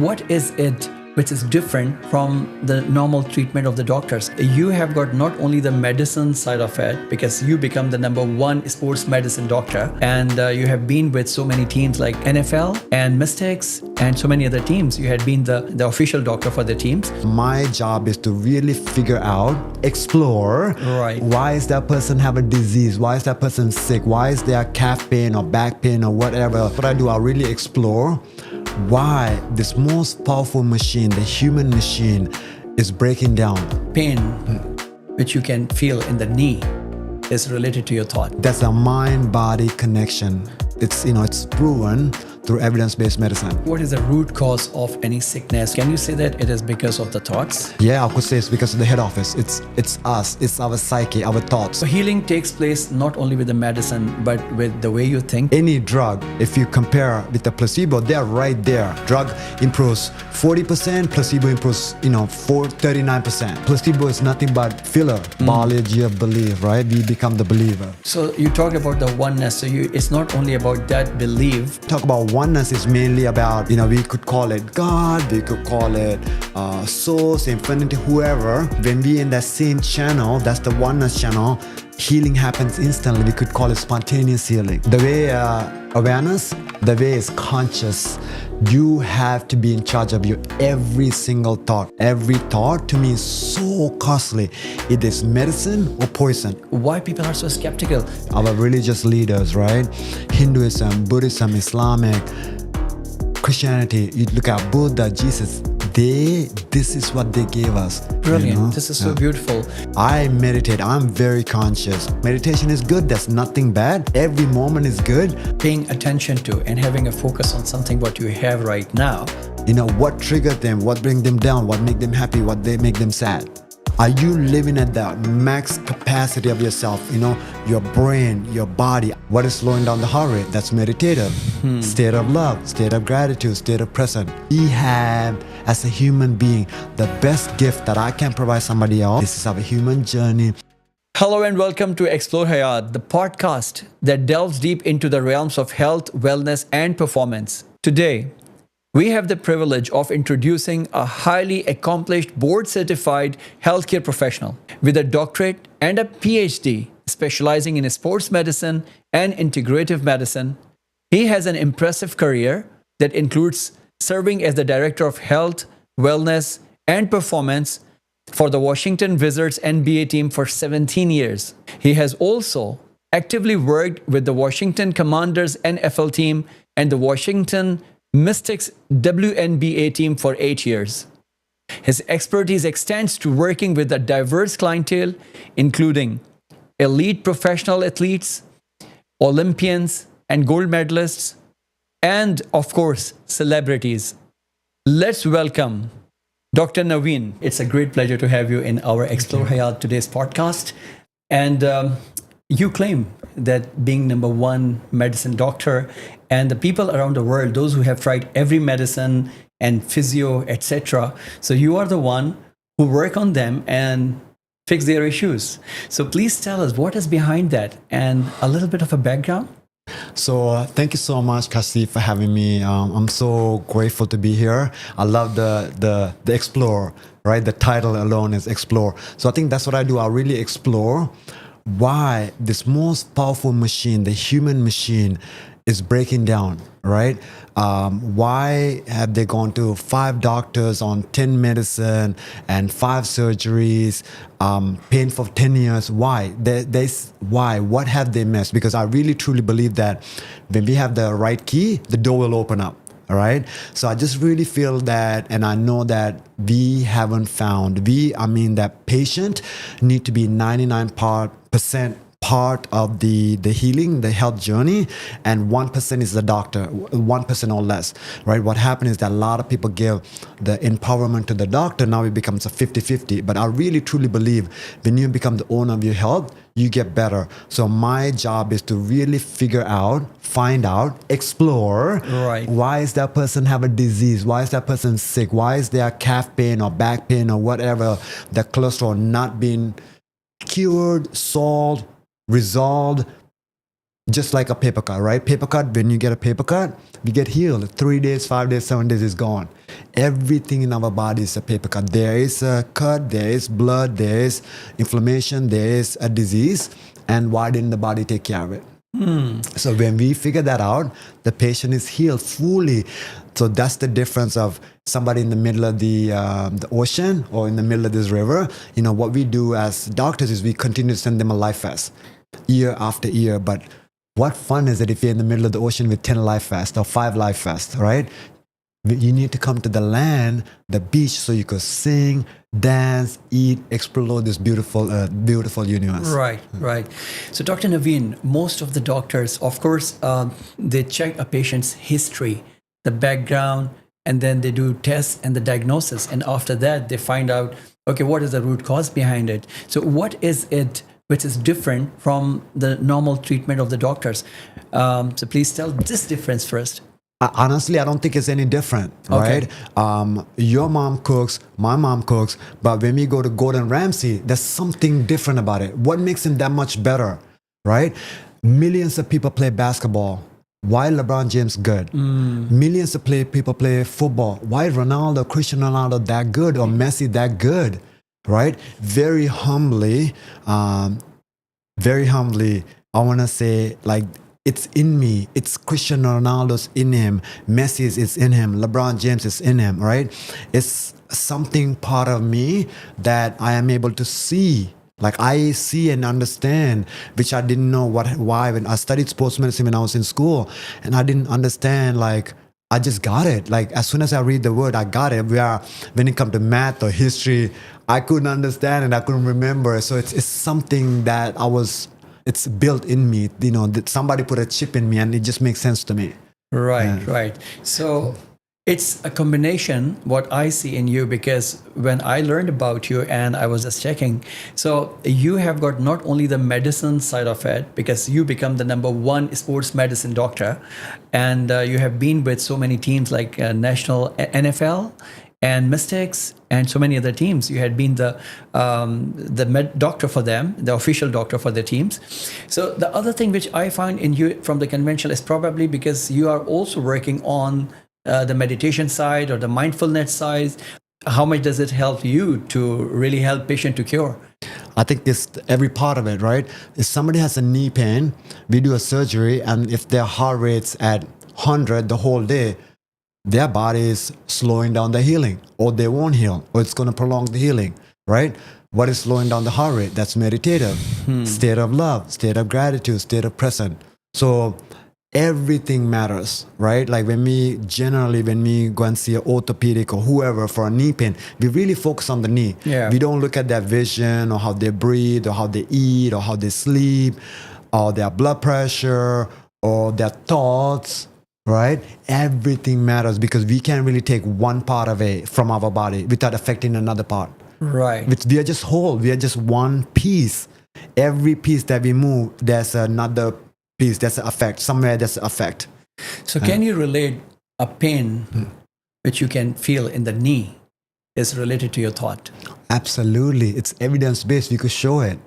what is it which is different from the normal treatment of the doctors? You have got not only the medicine side of it, because you become the number one sports medicine doctor, and you have been with so many teams like NFL and Mystics and so many other teams. You had been the official doctor for the teams. My job is to really figure out, explore, why is that person have a disease? Why is that person sick? Why is there calf pain or back pain or whatever? What I do, I really explore why this most powerful machine, the human machine, is breaking down. Pain, which you can feel in the knee, is related to your thought. That's a mind-body connection. It's proven through evidence-based medicine. What is the root cause of any sickness? Can you say that it is because of the thoughts? Yeah, I could say it's because of the head office. It's us. It's our psyche, our thoughts. So healing takes place not only with the medicine, but with the way you think. Any drug, if you compare with the placebo, they're right there. Drug improves 40%, placebo improves, 39%. Placebo is nothing but filler. Biology of belief, right? We become the believer. So you talk about the oneness. So it's not only about that belief. Talk about oneness is mainly about, we could call it God, we could call it source, infinity, whoever. When we in that same channel, that's the oneness channel, healing happens instantly. We could call it spontaneous healing. The way awareness, the way is conscious. You have to be in charge of your every single thought. Every thought to me is so costly. It is medicine or poison. Why people are so skeptical? Our religious leaders, right? Hinduism, Buddhism, Islamic, Christianity. You look at Buddha, Jesus. This is what they gave us. Brilliant. This is so beautiful. I meditate. I'm very conscious. Meditation is good. There's nothing bad. Every moment is good. Paying attention to and having a focus on something what you have right now. What triggered them, what bring them down, what make them happy, what they make them sad. Are you living at the max capacity of yourself? Your brain, your body. What is slowing down the heart rate? That's meditative. State of love, state of gratitude, state of present. We have, as a human being, the best gift that I can provide somebody else. This is our human journey. Hello and welcome to Explore Hayat, the podcast that delves deep into the realms of health, wellness, and performance. Today, we have the privilege of introducing a highly accomplished board-certified healthcare professional with a doctorate and a PhD specializing in sports medicine and integrative medicine. He has an impressive career that includes serving as the Director of Health, Wellness, and Performance for the Washington Wizards NBA team for 17 years. He has also actively worked with the Washington Commanders NFL team and the Washington Mystics WNBA team for 8 years. His expertise extends to working with a diverse clientele, including elite professional athletes, Olympians and gold medalists, and of course, celebrities. Let's welcome Dr. Navin. It's a great pleasure to have you in our Explore Hayat today's podcast. And you claim that being number one medicine doctor and the people around the world, those who have tried every medicine and physio, etc. So you are the one who work on them and fix their issues. So please tell us what is behind that and a little bit of a background. So thank you so much, Kashif, for having me. I'm so grateful to be here. I love the explore, right? The title alone is explore. So I think that's what I do. I really explore why this most powerful machine, the human machine, is breaking down, right? Why have they gone to 5 doctors on 10 medicine and 5 surgeries, pain for 10 years? Why? Why? What have they missed? Because I really truly believe that when we have the right key, the door will open up. All right. So I just really feel that, and I know that we haven't found, that patient need to be 99% part of the healing, the health journey, and 1% is the doctor, 1% or less, right? What happened is that a lot of people give the empowerment to the doctor. Now it becomes a 50-50. But I really truly believe when you become the owner of your health, you get better. So my job is to really figure out, find out, explore, why is that person have a disease? Why is that person sick? Why is there calf pain or back pain or whatever, the cholesterol not being cured, solved, resolved, just like a paper cut, right? Paper cut, when you get a paper cut, we get healed. 3 days, 5 days, 7 days is gone. Everything in our body is a paper cut. There is a cut, there is blood, there is inflammation, there is a disease. And why didn't the body take care of it? So when we figure that out, the patient is healed fully. So that's the difference of somebody in the middle of the ocean or in the middle of this river. You know, what we do as doctors is we continue to send them a life vest year after year. But what fun is it if you're in the middle of the ocean with 10 life vests or 5 life vests, right? You need to come to the land, the beach, so you could sing, dance, eat, explore this beautiful, beautiful universe. Right, right. So, Dr. Navin, most of the doctors, of course, they check a patient's history, the background, and then they do tests and the diagnosis. And after that, they find out, okay, what is the root cause behind it? So, what is it which is different from the normal treatment of the doctors? So, please tell this difference first. Honestly, I don't think it's any different, Okay. right? Your mom cooks, my mom cooks, but when we go to Gordon Ramsay, there's something different about it. What makes him that much better, right? Millions of people play basketball. Why LeBron James good? Millions of people play football. Why Ronaldo, Cristiano Ronaldo that good or Messi that good, right? Very humbly, I want to say like, it's in me. It's Cristiano Ronaldo's in him. Messi's is in him. LeBron James is in him, right? It's something part of me that I am able to see. Like I see and understand, which I didn't know why. When I studied sports medicine when I was in school, and I didn't understand, like, I just got it. Like as soon as I read the word, I got it. When it comes to math or history, I couldn't understand and I couldn't remember. So it's something that it's built in me, you know, that somebody put a chip in me and it just makes sense to me. Right, right. So it's a combination, what I see in you, because when I learned about you and I was just checking, so you have got not only the medicine side of it, because you become the #1 sports medicine doctor, and you have been with so many teams like national NFL and Mystics and so many other teams. You had been the doctor for them, the official doctor for the teams. So the other thing which I find in you from the conventional is probably because you are also working on the meditation side or the mindfulness side. How much does it help you to really help patient to cure? I think this every part of it, right? If somebody has a knee pain, we do a surgery, and if their heart rate's at 100 the whole day, their body is slowing down the healing, or they won't heal, or it's going to prolong the healing, right? What is slowing down the heart rate? That's meditative, state of love, state of gratitude, state of present. So everything matters, right? Like when we go and see an orthopedic or whoever for a knee pain, we really focus on the knee. Yeah. We don't look at their vision or how they breathe or how they eat or how they sleep or their blood pressure or their thoughts, right? Everything matters because we can't really take one part away from our body without affecting another part. Right. We are just whole. We are just one piece. Every piece that we move, there's another piece. There's an effect. Somewhere there's an effect. So can you relate a pain which you can feel in the knee is related to your thought? Absolutely. It's evidence-based. We could show it.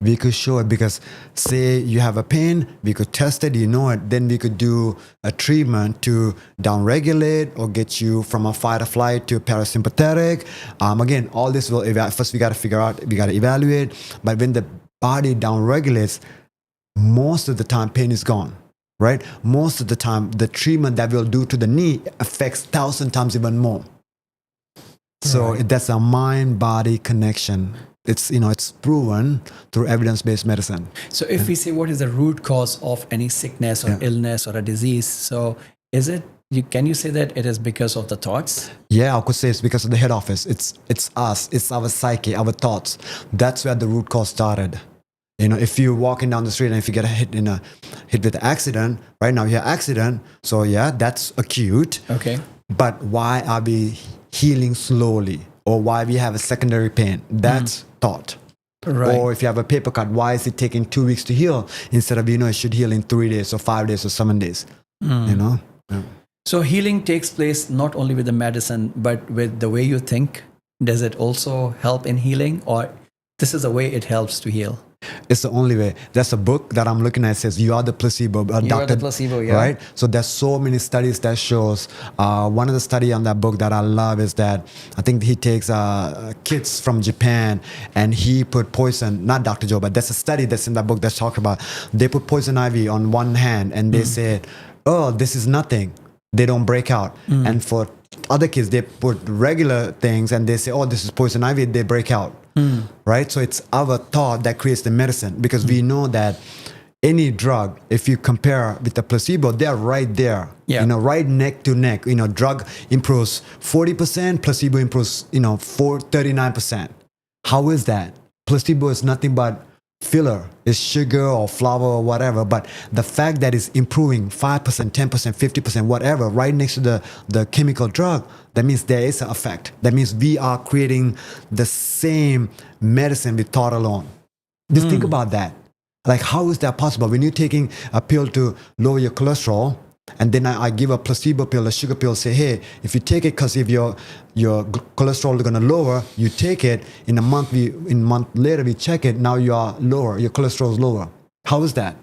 Because say you have a pain, we could test it, you know it, then we could do a treatment to downregulate or get you from a fight or flight to parasympathetic. Again, all this will first we got to figure out, we got to evaluate. But when the body downregulates, most of the time pain is gone, right? Most of the time, the treatment that we'll do to the knee affects 1,000 times even more. So that's a mind-body connection. It's proven through evidence-based medicine. So if we say what is the root cause of any sickness or illness or a disease, so is it, can you say that it is because of the thoughts? Yeah, I could say it's because of the head office. It's us. It's our psyche, our thoughts. That's where the root cause started. You know, if you're walking down the street and if you get hit with an accident, right now you have accident, so yeah, that's acute. Okay. But why are we healing slowly? Or why we have a secondary pain? That's thought. Right. Or if you have a paper cut, why is it taking 2 weeks to heal instead of, it should heal in 3 days or 5 days or 7 days, you know? Yeah. So healing takes place not only with the medicine, but with the way you think. Does it also help in healing, or this is the way it helps to heal? It's the only way. That's a book that I'm looking at. It says you are the placebo. You are the placebo, yeah. Right? So there's so many studies that shows. One of the study on that book that I love is that I think he takes kids from Japan and he put poison, not Dr. Joe, but that's a study that's in that book that's talked about. They put poison ivy on one hand and they said, oh, this is nothing. They don't break out. And for other kids, they put regular things and they say, oh, this is poison ivy, they break out. Right? So it's our thought that creates the medicine, because we know that any drug, if you compare with the placebo, they're right there, right neck to neck. Drug improves 40%, placebo improves, 39%. How is that? Placebo is nothing but filler, is sugar or flour or whatever, but the fact that it's improving 5%, 10%, 50%, whatever, right next to the chemical drug, that means there is an effect. That means we are creating the same medicine with thought alone. Just think about that. Like, how is that possible? When you're taking a pill to lower your cholesterol, and then I give a placebo pill, a sugar pill, say, hey, if you take it, because if your cholesterol is going to lower, you take it, in a month later, we check it, now you are lower, your cholesterol is lower. How is that?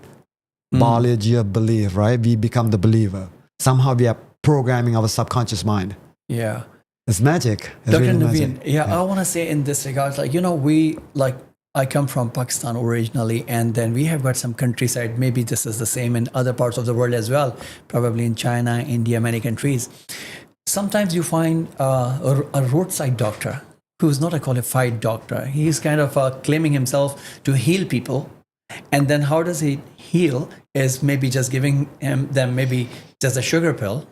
Biology of belief, right? We become the believer. Somehow we are programming our subconscious mind. Yeah. It's magic. It's Dr. really Navin, magic. I want to say in this regard, I come from Pakistan originally, and then we have got some countryside. Maybe this is the same in other parts of the world as well, probably in China, India, many countries. Sometimes you find a roadside doctor who's not a qualified doctor. He's kind of claiming himself to heal people. And then how does he heal is maybe just giving them maybe just a sugar pill.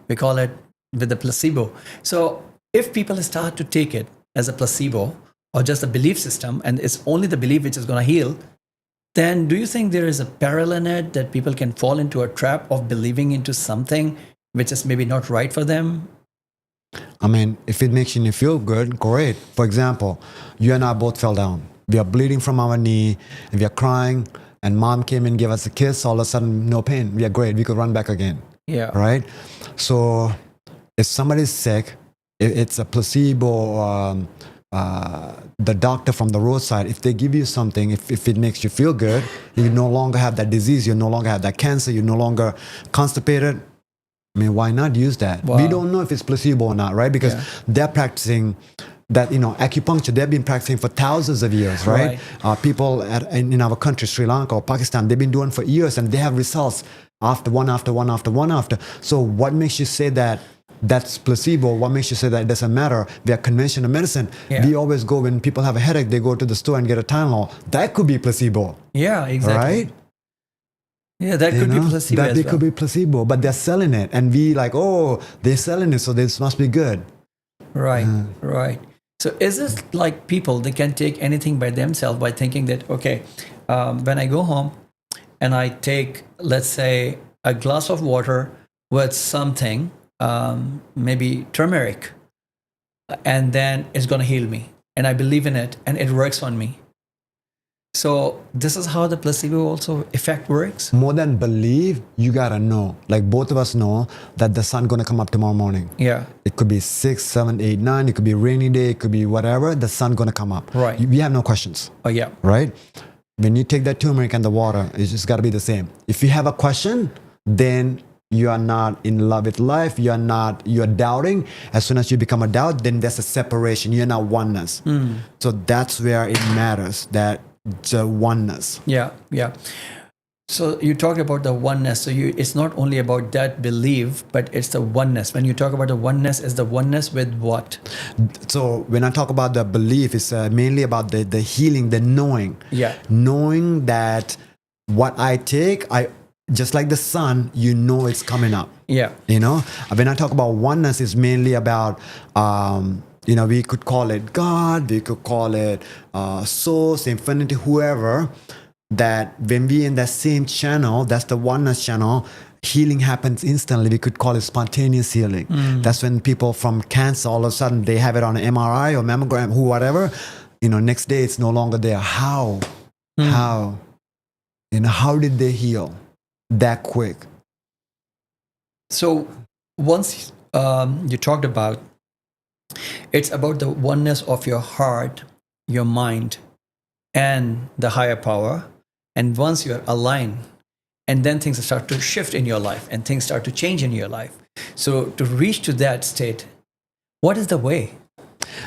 We call it with the placebo. So if people start to take it as a placebo, or just a belief system, and it's only the belief which is going to heal, then do you think there is a peril in it that people can fall into a trap of believing into something which is maybe not right for them? I mean, if it makes you feel good, great. For example, you and I both fell down. We are bleeding from our knee, and we are crying, and mom came and gave us a kiss. All of a sudden, no pain. We are great. We could run back again. Yeah. Right? So if somebody's sick, it's a placebo, the doctor from the roadside, if they give you something, if it makes you feel good, you no longer have that disease, you no longer have that cancer, you're no longer constipated. I mean, why not use that? Wow. We don't know if it's placebo or not, right? Because they're practicing that, acupuncture, they've been practicing for thousands of years, right? People in our country, Sri Lanka or Pakistan, they've been doing for years, and they have results after one. So what makes you say that that's placebo? What makes you say that it doesn't matter? We are conventional medicine. We always go, when people have a headache, they go to the store and get a Tylenol. That could be placebo. Yeah, exactly. Right? Yeah, that could be placebo as well. Could be placebo, but they're selling it. And we like, oh, they're selling it, so this must be good. Right, right. So is this like people, they can take anything by themselves by thinking that, okay, when I go home and I take, let's say, a glass of water with something, maybe turmeric, and then it's going to heal me, and I believe in it, and it works on me. So this is how the placebo also effect works. More than believe, you gotta know. Like both of us know that the sun gonna come up tomorrow morning. Yeah. It could be 6, 7, 8, 9. It could be a rainy day. It could be whatever. The sun gonna come up. Right. We have no questions. Oh yeah. Right. When you take that turmeric and the water, it's just gotta be the same. If you have a question, then you are not in love with life. You're doubting. As soon as you become a doubt, then there's a separation. You're not oneness. So that's where it matters, that the oneness. Yeah, yeah. So you talked about the oneness. So it's not only about that belief, but it's the oneness. When you talk about the oneness, is the oneness with what? So when I talk about the belief, it's mainly about the healing, the knowing. Yeah. Knowing that what I take, just like the sun, it's coming up. Yeah. When I talk about oneness, it's mainly about, we could call it God, we could call it source, infinity, whoever, that when we in that same channel, that's the oneness channel, healing happens instantly. We could call it spontaneous healing. That's when people from cancer, all of a sudden, they have it on an MRI or mammogram, whatever, next day it's no longer there. How? How? How did they heal that quick? So once you talked about, it's about the oneness of your heart, your mind, and the higher power. And once you're aligned, and then things start to shift in your life and things start to change in your life. So to reach to that state, what is the way?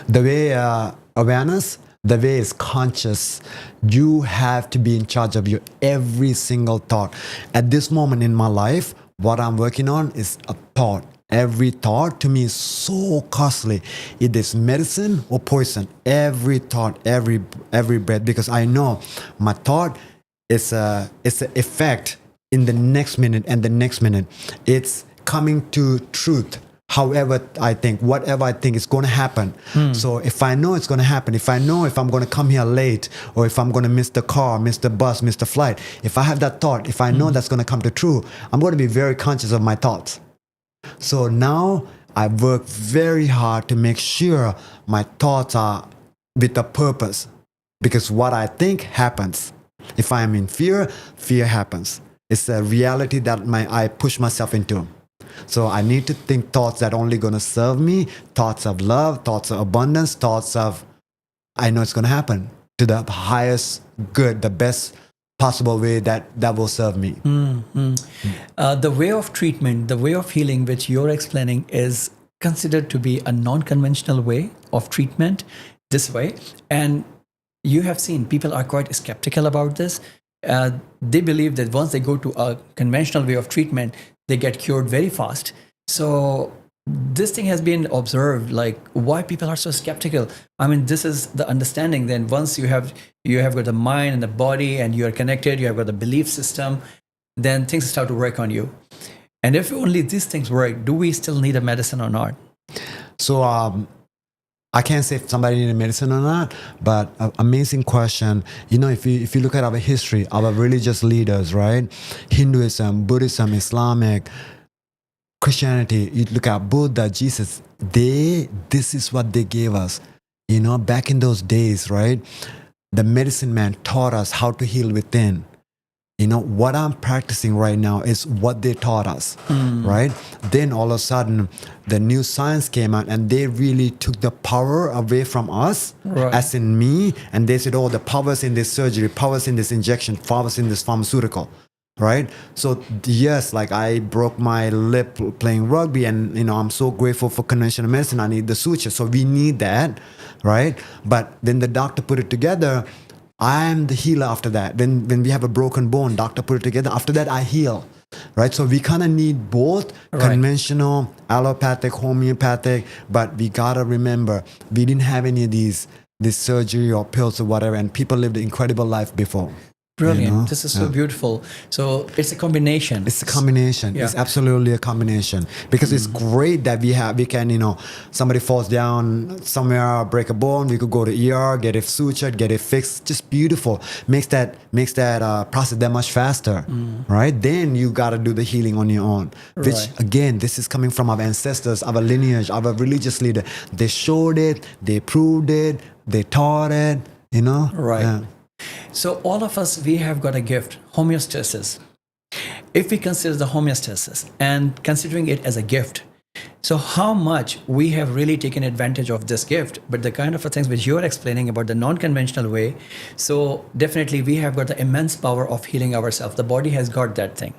The way awareness, the way is conscious. You have to be in charge of your every single thought. At this moment in my life, what I'm working on is a thought. Every thought to me is so costly. It is medicine or poison. Every thought, every breath, because I know my thought is an effect in the next minute and the next minute. It's coming to truth. However I think, whatever I think is going to happen. So if I know it's going to happen, if I know if I'm going to come here late, or if I'm going to miss the car, miss the bus, miss the flight, if I have that thought, if I know that's going to come to true, I'm going to be very conscious of my thoughts. So now I work very hard to make sure my thoughts are with a purpose, because what I think happens. If I am in fear, fear happens. It's a reality that I push myself into. So I need to think thoughts that are only going to serve me, thoughts of love, thoughts of abundance, thoughts of, I know it's going to happen to the highest good, the best possible way that will serve me. The way of treatment, the way of healing which you're explaining is considered to be a non-conventional way of treatment this way. And you have seen people are quite skeptical about this. They believe that once they go to a conventional way of treatment, they get cured very fast. So this thing has been observed, like why people are so skeptical. I mean, this is the understanding. Then once you have got the mind and the body and you are connected, you have got the belief system, then things start to work on you. And if only these things work, do we still need a medicine or not? So I can't say if somebody needs medicine or not, but amazing question. You know, if you look at our history, our religious leaders, right? Hinduism, Buddhism, Islamic, Christianity, you look at Buddha, Jesus, this is what they gave us. You know, back in those days, right? The medicine man taught us how to heal within. You know, what I'm practicing right now is what they taught us, right? Then all of a sudden, the new science came out and they really took the power away from us, right, as in me. And they said, oh, the power's in this surgery, power's in this injection, power's in this pharmaceutical, right? So yes, like I broke my lip playing rugby and, you know, I'm so grateful for conventional medicine. I need the suture. So we need that, right? But then the doctor put it together. I'm the healer after that. Then when we have a broken bone, doctor put it together. After that, I heal, right? So we kind of need both, right, conventional, allopathic, homeopathic, but we got to remember, we didn't have any of this surgery or pills or whatever, and people lived an incredible life before. Brilliant. You know? This is so beautiful. So it's a combination. It's a combination. Yeah. It's absolutely a combination, because it's great that we can, you know, somebody falls down somewhere, break a bone, we could go to ER, get it sutured, get it fixed. Just beautiful. Makes that process that much faster, right? Then you got to do the healing on your own, which again, this is coming from our ancestors, our lineage, our religious leader. They showed it, they proved it, they taught it, you know? Right. Yeah. So all of us, we have got a gift, homeostasis. If we consider the homeostasis and considering it as a gift, so how much we have really taken advantage of this gift, but the kind of things which you're explaining about the non-conventional way, so definitely we have got the immense power of healing ourselves. The body has got that thing.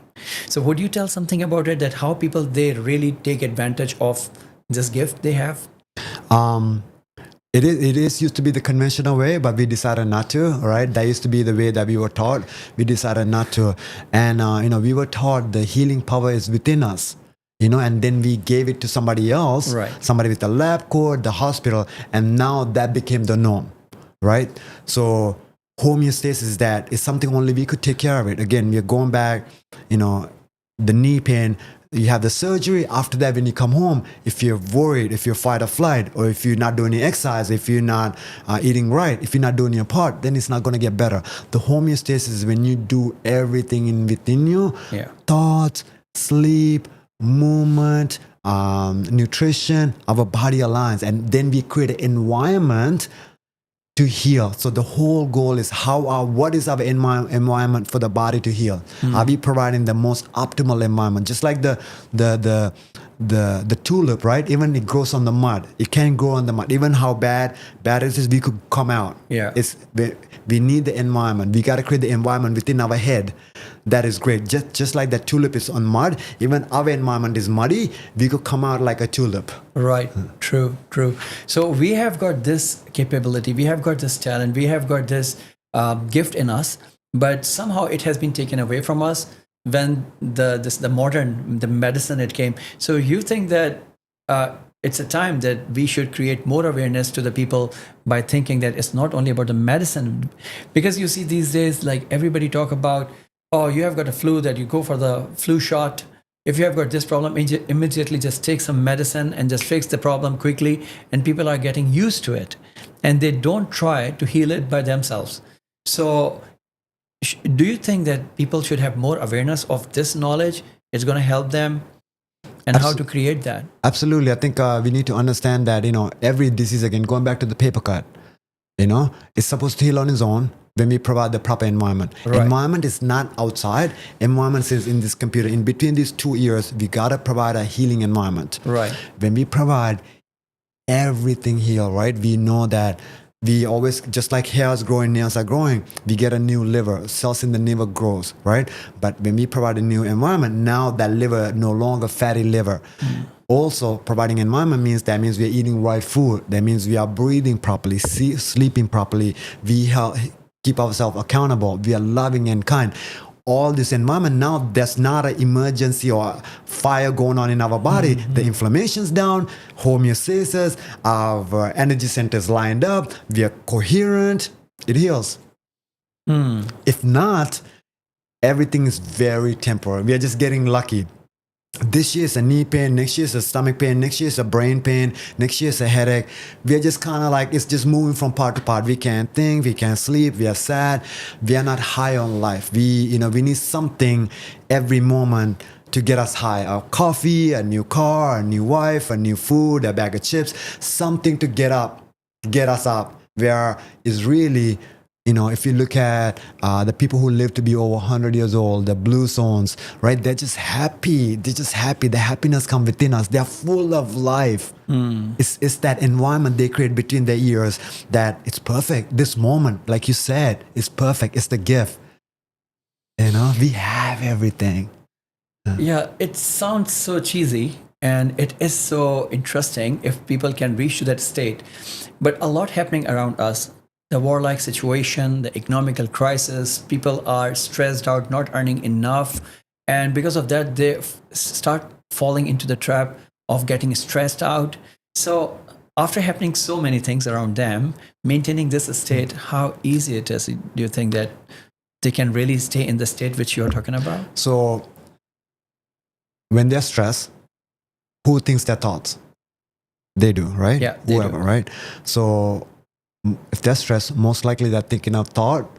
So would you tell something about it, that how people, they really take advantage of this gift they have? It is used to be the conventional way, but we decided not to, right? That used to be the way that we were taught. We decided not to. And, you know, we were taught the healing power is within us, you know, and then we gave it to somebody else, right, somebody with the lab coat, the hospital, and now that became the norm, right? So homeostasis is that it's something only we could take care of it. Again, we're going back, you know, the knee pain. You have the surgery. After that, when you come home, if you're worried, if you're fight or flight, or if you're not doing any exercise, if you're not eating right, if you're not doing your part, then it's not going to get better. The homeostasis is when you do everything within you, thoughts, sleep, movement, nutrition, our body aligns. And then we create an environment to heal. So the whole goal is what is our environment for the body to heal? Are we providing the most optimal environment? Just like the tulip, right? Even it grows on the mud. It can grow on the mud. Even how bad it is, we could come out. Yeah. We need the environment. We got to create the environment within our head that is great. Just like that tulip is on mud, even our environment is muddy, we could come out like a tulip. Right. True. So we have got this capability, we have got this talent, we have got this gift in us, but somehow it has been taken away from us when the medicine it came. So you think that it's a time that we should create more awareness to the people by thinking that it's not only about the medicine, because you see these days, like everybody talk about, oh, you have got a flu, that you go for the flu shot. If you have got this problem, immediately just take some medicine and just fix the problem quickly. And people are getting used to it and they don't try to heal it by themselves. So do you think that people should have more awareness of this knowledge? It's going to help them, and how to create that? Absolutely. I think we need to understand that, every disease, again, going back to the paper cut, it's supposed to heal on its own when we provide the proper environment. Right. Environment is not outside. Environment is in this computer. In between these 2 ears, we got to provide a healing environment. Right. When we provide, everything heal, right? We know that we always, just like hairs growing, nails are growing, we get a new liver, cells in the liver grows, right? But when we provide a new environment, now that liver no longer fatty liver. Also, providing environment means we're eating right food. That means we are breathing properly, sleeping properly. We keep ourselves accountable. We are loving and kind. All this environment, now there's not an emergency or fire going on in our body. The inflammation's down, homeostasis, our energy centers lined up, we are coherent, it heals. If not, everything is very temporary. We are just getting lucky. This year is a knee pain, next year is a stomach pain, next year is a brain pain, next year is a headache. We are just kind of like, it's just moving from part to part. We can't think, we can't sleep, we are sad, we are not high on life. We need something every moment to get us high. A coffee, a new car, a new wife, a new food, a bag of chips, something to get us up. Where is really, if you look at the people who live to be over 100 years old, the blue zones, right? They're just happy. The happiness comes within us. They're full of life. It's that environment they create between their ears that it's perfect. This moment, like you said, is perfect. It's the gift. We have everything. Yeah, it sounds so cheesy and it is so interesting if people can reach to that state. But a lot happening around us. The war-like situation, the economical crisis, people are stressed out, not earning enough. And because of that, they start falling into the trap of getting stressed out. So after happening so many things around them, maintaining this state, how easy it is, do you think that they can really stay in the state which you're talking about? So when they're stressed, who thinks their thoughts? They do, right? Yeah, whoever, do. Right? So if they're stressed, most likely they're thinking of thought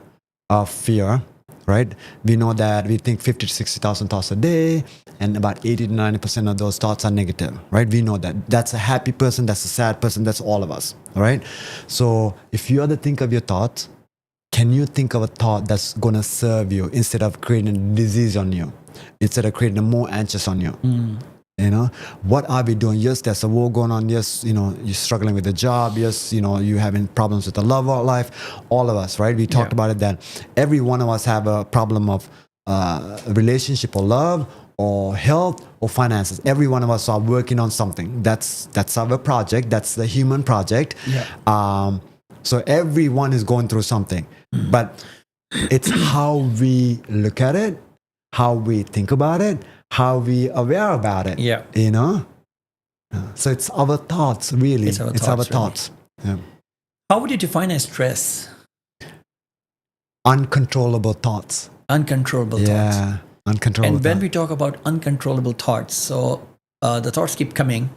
of fear, right? We know that we think 50 to 60,000 thoughts a day, and about 80 to 90% of those thoughts are negative, right? We know that. That's a happy person, that's a sad person, that's all of us, right? So if you are to think of your thoughts, can you think of a thought that's going to serve you instead of creating a disease on you, instead of creating a more anxious on you? What are we doing? Yes, there's a war going on. Yes, you're struggling with a job. Yes, you're having problems with the love of life. All of us, right? We talked about it that every one of us have a problem of relationship or love or health or finances. Every one of us are working on something. That's our project. That's the human project. So everyone is going through something. But it's how we look at it, how we think about it, how we aware about it. So it's our thoughts, really. It's our thoughts. Yeah. How would you define as stress? Uncontrollable thoughts. Uncontrollable thoughts. Yeah, uncontrollable. And when we talk about uncontrollable thoughts, so the thoughts keep coming,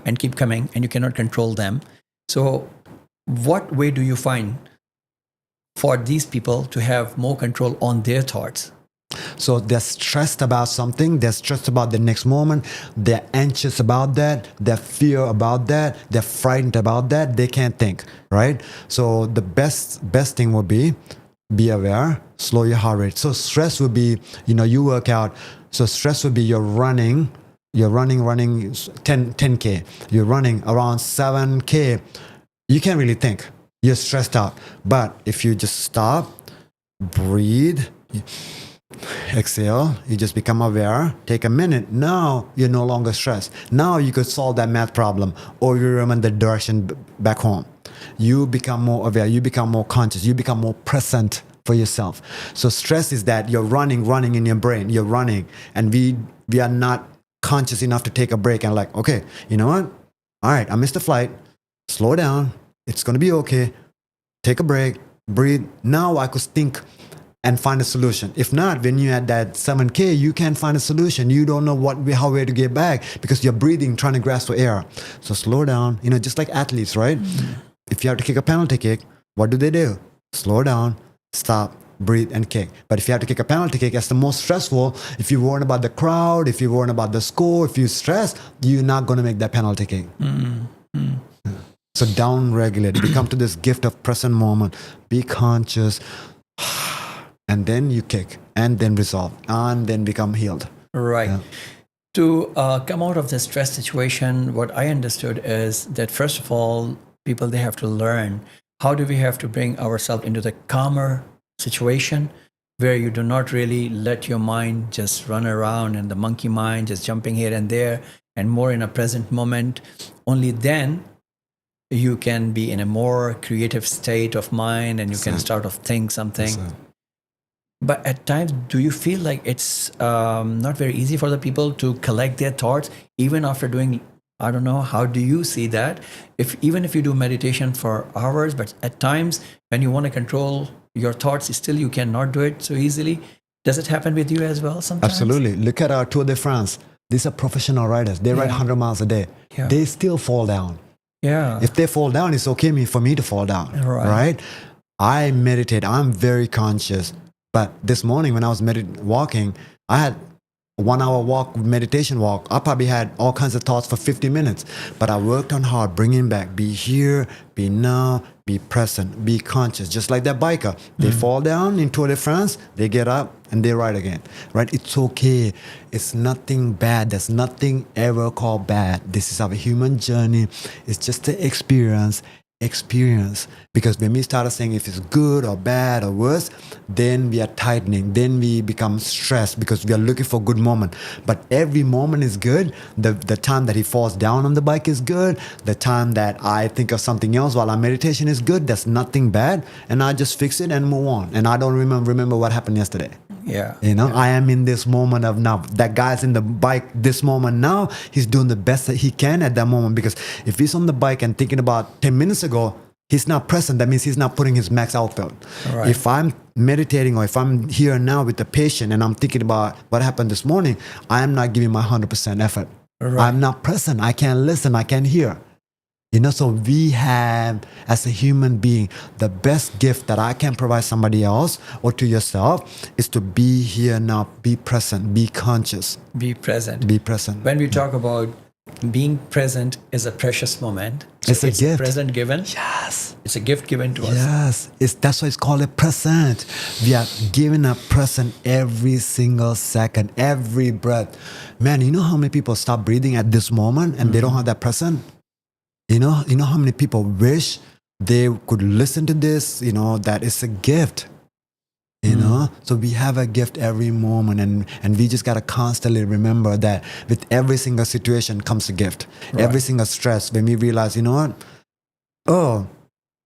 and you cannot control them. So what way do you find for these people to have more control on their thoughts? So they're stressed about something. They're stressed about the next moment. They're anxious about that. They're fear about that. They're frightened about that. They can't think, right? So the best thing would be aware, slow your heart rate. So stress would be, you work out. So stress would be you're running 10K. You're running around 7K. You can't really think. You're stressed out. But if you just stop, breathe, exhale, you just become aware, take a minute. Now you're no longer stressed. Now you could solve that math problem, or you remember the direction back home. You become more aware, you become more conscious, you become more present for yourself. So stress is that you're running in your brain, you're running, and we are not conscious enough to take a break and like, okay, you know what? All right, I missed the flight. Slow down. It's going to be okay. Take a break, breathe. Now I could think and find a solution. If not, when you're at that 7K, you can't find a solution. You don't know how to get back because you're breathing, trying to grasp for air. So slow down, just like athletes, right? Mm-hmm. If you have to kick a penalty kick, what do? Slow down, stop, breathe, and kick. But if you have to kick a penalty kick, that's the most stressful. If you're worried about the crowd, if you're worried about the score, if you're stressed, you're not going to make that penalty kick. Mm-hmm. So down-regulate, become to this gift of present moment, be conscious, and then you kick, and then resolve, and then become healed. Right. Yeah. To come out of the stress situation, what I understood is that first of all, people, they have to learn how do we have to bring ourselves into the calmer situation where you do not really let your mind just run around and the monkey mind just jumping here and there and more in a present moment. Only then you can be in a more creative state of mind and you can start to think something. But at times, do you feel like it's not very easy for the people to collect their thoughts even after doing, I don't know, how do you see that? Even if you do meditation for hours, but at times when you want to control your thoughts, still you cannot do it so easily. Does it happen with you as well sometimes? Absolutely. Look at our Tour de France. These are professional riders. They ride 100 miles a day. Yeah. They still fall down. Yeah. If they fall down, it's okay for me to fall down. Right? I meditate. I'm very conscious. But this morning when I was walking, I had a 1 hour walk, meditation walk. I probably had all kinds of thoughts for 50 minutes. But I worked on hard, bringing back, be here, be now, be present, be conscious. Just like that biker. They fall down in Tour de France, they get up and they ride again. Right? It's okay. It's nothing bad. There's nothing ever called bad. This is our human journey. It's just the experience. Because when we start saying if it's good or bad or worse, then we are tightening, then we become stressed because we are looking for a good moment. But every moment is good. The time that he falls down on the bike is good. The time that I think of something else while I'm meditation is good. That's nothing bad. And I just fix it and move on. And I don't remember what happened yesterday. Yeah. I am in this moment of now. That guy's in the bike this moment now. He's doing the best that he can at that moment. Because if he's on the bike and thinking about 10 minutes ago, he's not present. That means he's not putting his max output. Right. If I'm meditating or if I'm here now with the patient and I'm thinking about what happened this morning, I am not giving my 100% effort. Right. I'm not present. I can't listen. I can't hear. So we have, as a human being, the best gift that I can provide somebody else or to yourself is to be here now, be present, be conscious. Be present. Be present. When we talk about being present is a precious moment. So it's a gift. Present given. Yes. It's a gift given to us. Yes. That's why it's called a present. We are giving a present every single second, every breath. Man, you know how many people stop breathing at this moment and they don't have that present? You know how many people wish they could listen to this, that it's a gift. So we have a gift every moment and we just got to constantly remember that with every single situation comes a gift. Right. Every single stress, when we realize,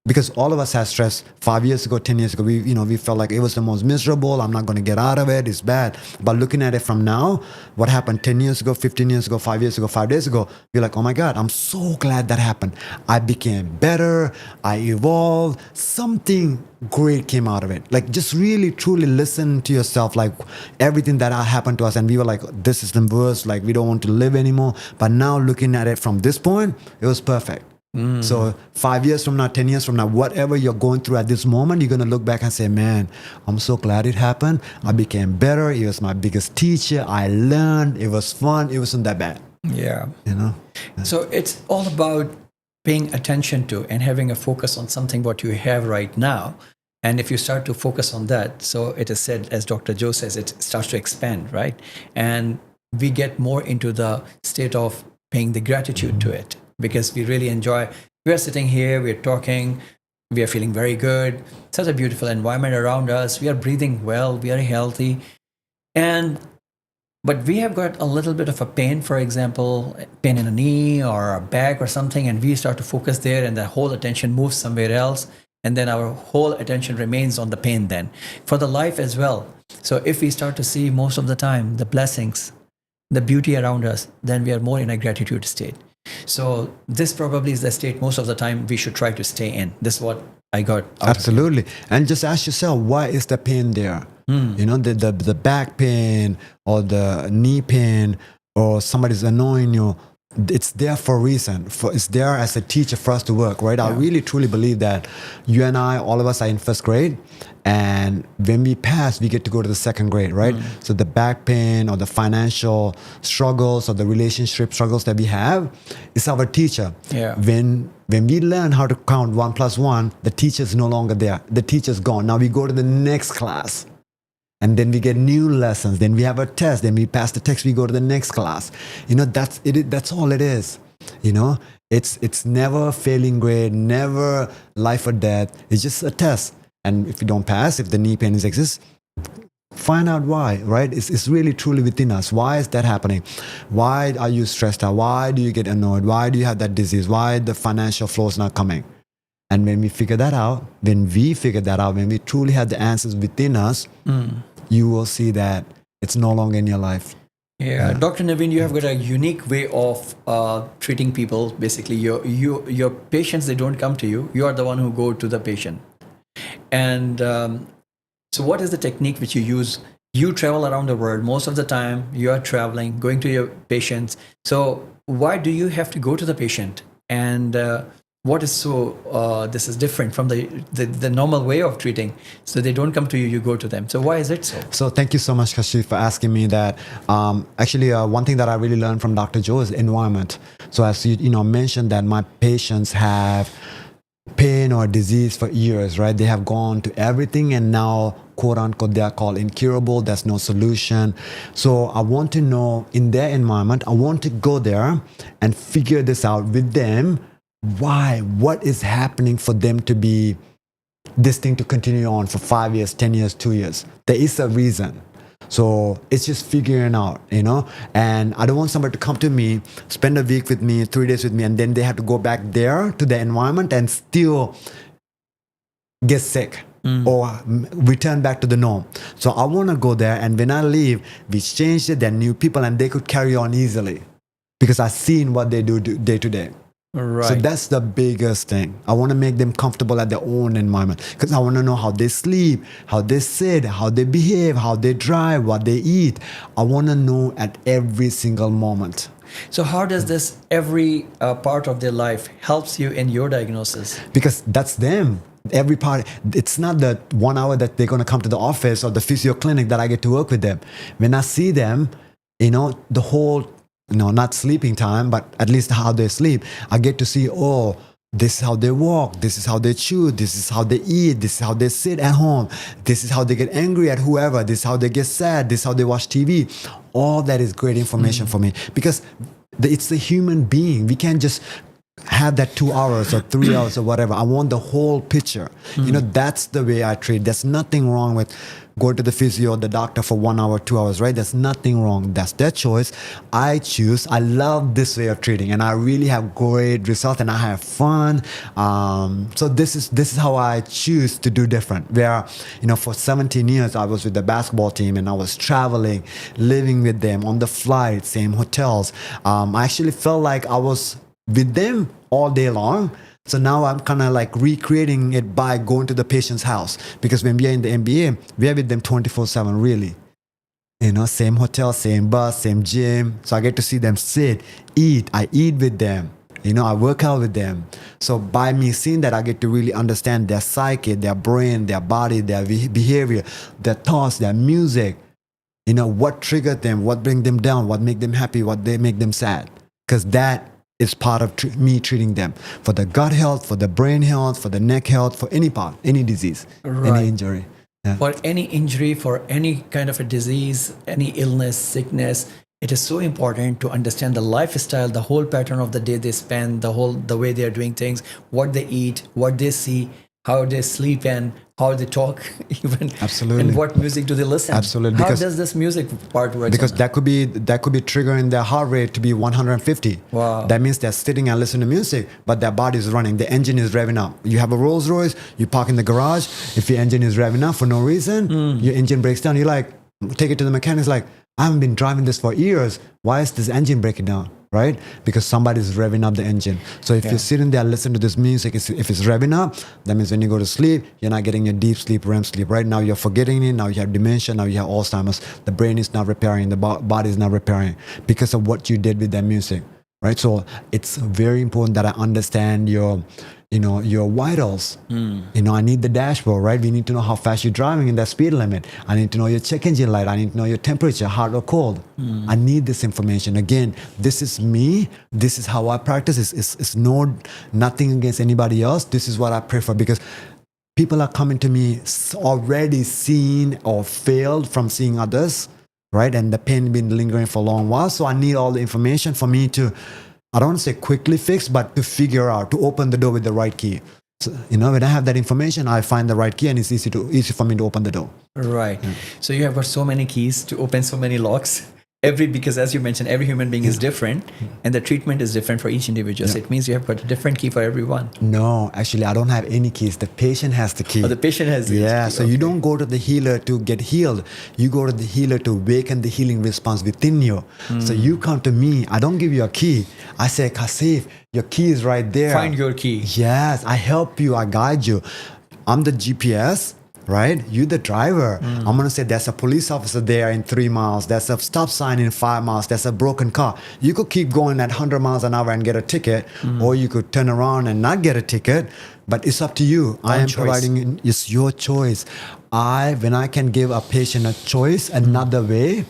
because all of us had stress 5 years ago, 10 years ago, we felt like it was the most miserable. I'm not going to get out of it. It's bad. But looking at it from now, what happened 10 years ago, 15 years ago, 5 years ago, 5 days ago, you're like, oh my God, I'm so glad that happened. I became better. I evolved. Something great came out of it. Like just really, truly listen to yourself, like everything that happened to us. And we were like, this is the worst. Like we don't want to live anymore. But now looking at it from this point, it was perfect. So 5 years from now, 10 years from now, whatever you're going through at this moment, you're going to look back and say, man, I'm so glad it happened. I became better. It was my biggest teacher. I learned. It was fun. It wasn't that bad. Yeah. So it's all about paying attention to and having a focus on something what you have right now. And if you start to focus on that, so it is said, as Dr. Joe says, it starts to expand, right? And we get more into the state of paying the gratitude to it. Because we really enjoy, we're sitting here, we're talking, We are feeling very good. Such a beautiful environment around us. We are breathing well. We are healthy. And but we have got a little bit of a pain, for example, pain in a knee or a back or something, and we start to focus there, and the whole attention moves somewhere else, and then our whole attention remains on the pain. Then, for the life as well. So, if we start to see most of the time the blessings, the beauty around us, then we are more in a gratitude state. So, this probably is the state most of the time we should try to stay in. This is what I got. Absolutely. And just ask yourself, why is the pain there? You know, the back pain or the knee pain or somebody's annoying you. It's there for a reason. It's there as a teacher for us to work, right? I really truly believe that you and I, all of us are in first grade. And when we pass, we get to go to the second grade, right? So the back pain or the financial struggles or the relationship struggles that we have is our teacher. When we learn how to count 1 plus 1, the teacher's no longer there. The teacher's gone. Now we go to the next class. And then we get new lessons. Then we have a test. Then we pass the test. We go to the next class. You know, that's it. That's all it is. You know, it's never a failing grade, never life or death. It's just a test. And if you don't pass, if the knee pain exists, find out why, right? It's really truly within us. Why is that happening? Why are you stressed out? Why do you get annoyed? Why do you have that disease? Why the financial flow is not coming? And when we figure that out, when we truly have the answers within us, you will see that it's no longer in your life. Dr. Navin, you have got a unique way of treating people. Basically, your patients, they don't come to you. You are the one who go to the patient. And so what is the technique which you use? You travel around the world. Most of the time, you are traveling, going to your patients. So why do you have to go to the patient? And what is so this is different from the normal way of treating? So they don't come to you, you go to them. So why is it so? So thank you so much, Kashif, for asking me that. Actually, one thing that I really learned from Dr. Joe is environment. So as you mentioned that my patients have pain or disease for years, right? They have gone to everything and now, quote unquote, they are called incurable. There's no solution. So I want to know in their environment, I want to go there and figure this out with them. Why? What is happening for them to be this thing to continue on for 5 years, 10 years, 2 years? There is a reason. So it's just figuring out, and I don't want somebody to come to me, spend a week with me, 3 days with me, and then they have to go back there to the environment and still get sick or return back to the norm. So I want to go there, and when I leave, we change it, they're new people, and they could carry on easily because I've seen what they do day to day. Right. So that's the biggest thing. I want to make them comfortable at their own environment because I want to know how they sleep, how they sit, how they behave, how they drive, what they eat. I want to know at every single moment. So how does this every part of their life helps you in your diagnosis? Because that's them. Every part. It's not the 1 hour that they're going to come to the office or the physio clinic that I get to work with them. When I see them, the whole not sleeping time, but at least how they sleep. I get to see, this is how they walk, this is how they chew, this is how they eat, this is how they sit at home, this is how they get angry at whoever, this is how they get sad, this is how they watch TV. All that is great information for me because it's a human being. We can't just have that 2 hours or 3 hours or whatever. I want the whole picture. That's the way I treat. There's nothing wrong with going to the physio or the doctor for 1 hour, 2 hours, right? There's nothing wrong. That's their choice. I love this way of treating, and I really have great results, and I have fun. So this is how I choose to do different. Where, for 17 years, I was with the basketball team, and I was traveling, living with them on the flight, same hotels. I actually felt like I was with them all day long. So now I'm kind of like recreating it by going to the patient's house. Because when we are in the MBA, we are with them 24/7, really. Same hotel, same bus, same gym. So I get to see them sit, eat. I eat with them. I work out with them. So by me seeing that, I get to really understand their psyche, their brain, their body, their behavior, their thoughts, their music. What triggered them, what bring them down, what make them happy, what they make them sad. Because that is part of me treating them for the gut health, for the brain health, for the neck health, for any part, any disease, any injury. Yeah. For any injury, for any kind of a disease, any illness, sickness, it is so important to understand the lifestyle, the whole pattern of the day they spend, the way they are doing things, what they eat, what they see, how they sleep and how they talk, even. Absolutely. And what music do they listen? Absolutely, How because- does this music part work? Because that could be triggering their heart rate to be 150. Wow. That means they're sitting and listening to music, but their body is running. The engine is revving up. You have a Rolls Royce, you park in the garage. If your engine is revving up for no reason, your engine breaks down. You're like, take it to the mechanic. Like, I haven't been driving this for years. Why is this engine breaking down? Right? Because somebody's revving up the engine. So if you're sitting there listening to this music, if it's revving up, that means when you go to sleep, you're not getting your deep sleep, REM sleep. Right now, you're forgetting it. Now you have dementia. Now you have Alzheimer's. The brain is not repairing. The body is not repairing because of what you did with that music. Right? So it's very important that I understand your vitals. I need the dashboard, right? We need to know how fast you're driving in that speed limit. I need to know your check engine light. I need to know your temperature, hot or cold. I need this information. Again, this is me. This is how I practice. It's nothing against anybody else. This is what I prefer because people are coming to me already seen or failed from seeing others, right? And the pain been lingering for a long while. So I need all the information for me to, I don't want to say quickly fix, but to figure out, to open the door with the right key. So, when I have that information, I find the right key and it's easy for me to open the door. Right. So you have got so many keys to open so many locks. Because as you mentioned, every human being is different and the treatment is different for each individual. So it means you have got a different key for everyone. No, actually, I don't have any keys. The patient has the key. Oh, the patient has the key. So you don't go to the healer to get healed. You go to the healer to awaken the healing response within you. So you come to me. I don't give you a key. I say, Kashif, your key is right there. Find your key. Yes, I help you. I guide you. I'm the GPS. Right? You the driver. I'm going to say there's a police officer there in 3 miles. There's a stop sign in 5 miles. There's a broken car. You could keep going at 100 miles an hour and get a ticket, or you could turn around and not get a ticket, but it's up to you. I am providing, it's your choice. When I can give a patient a choice another way,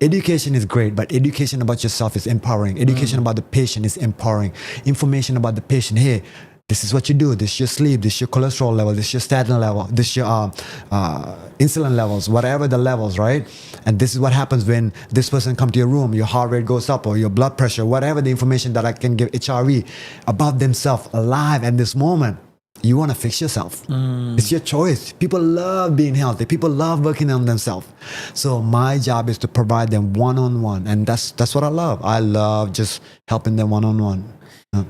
education is great, but education about yourself is empowering. Education about the patient is empowering. Information about the patient, hey, this is what you do. This is your sleep. This is your cholesterol level. This is your statin level. This is your insulin levels, whatever the levels, right? And this is what happens when this person come to your room. Your heart rate goes up or your blood pressure, whatever the information that I can give HRV about themselves alive at this moment. You want to fix yourself. It's your choice. People love being healthy. People love working on themselves. So my job is to provide them one-on-one. And that's what I love. I love just helping them one-on-one.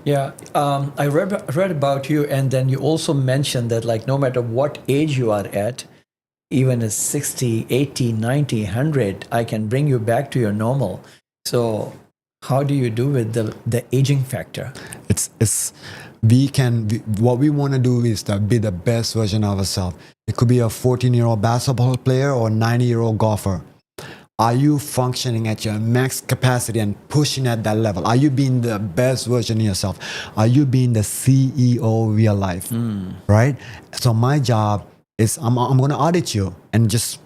Yeah, I read about you, and then you also mentioned that like no matter what age you are at, even at 60, 80, 90, 100, I can bring you back to your normal. So how do you do with the aging factor? What we want to do is to be the best version of ourselves. It could be a 14-year-old basketball player or a 90-year-old golfer. Are you functioning at your max capacity and pushing at that level? Are you being the best version of yourself? Are you being the CEO of your life? Right? So my job is I'm going to audit you and just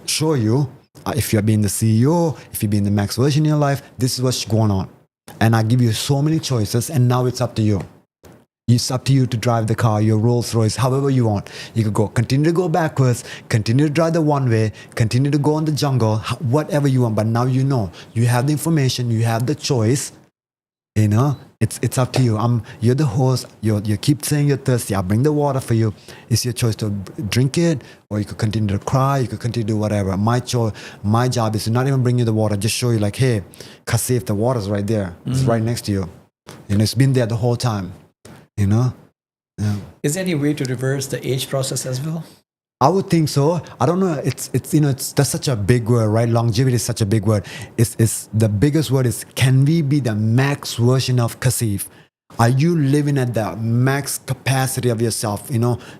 show you if you're being the CEO, if you're being the max version of your life, this is what's going on. And I give you so many choices, and now it's up to you. It's up to you to drive the car, your Rolls Royce, however you want. You could continue to go backwards, continue to drive the one way, continue to go in the jungle, whatever you want. But now you know, you have the information, you have the choice. It's up to you. You're the host. You keep saying you're thirsty. I'll bring the water for you. It's your choice to drink it, or you could continue to cry. You could continue to do whatever. My job is to not even bring you the water. Just show you like, hey, Kashif, the water's right there. It's right next to you. It's been there the whole time. Yeah. Is there any way to reverse the age process as well? I would think so. I don't know. That's such a big word, right? Longevity is such a big word. It's the biggest word is, can we be the max version of Kashif? Are you living at the max capacity of yourself?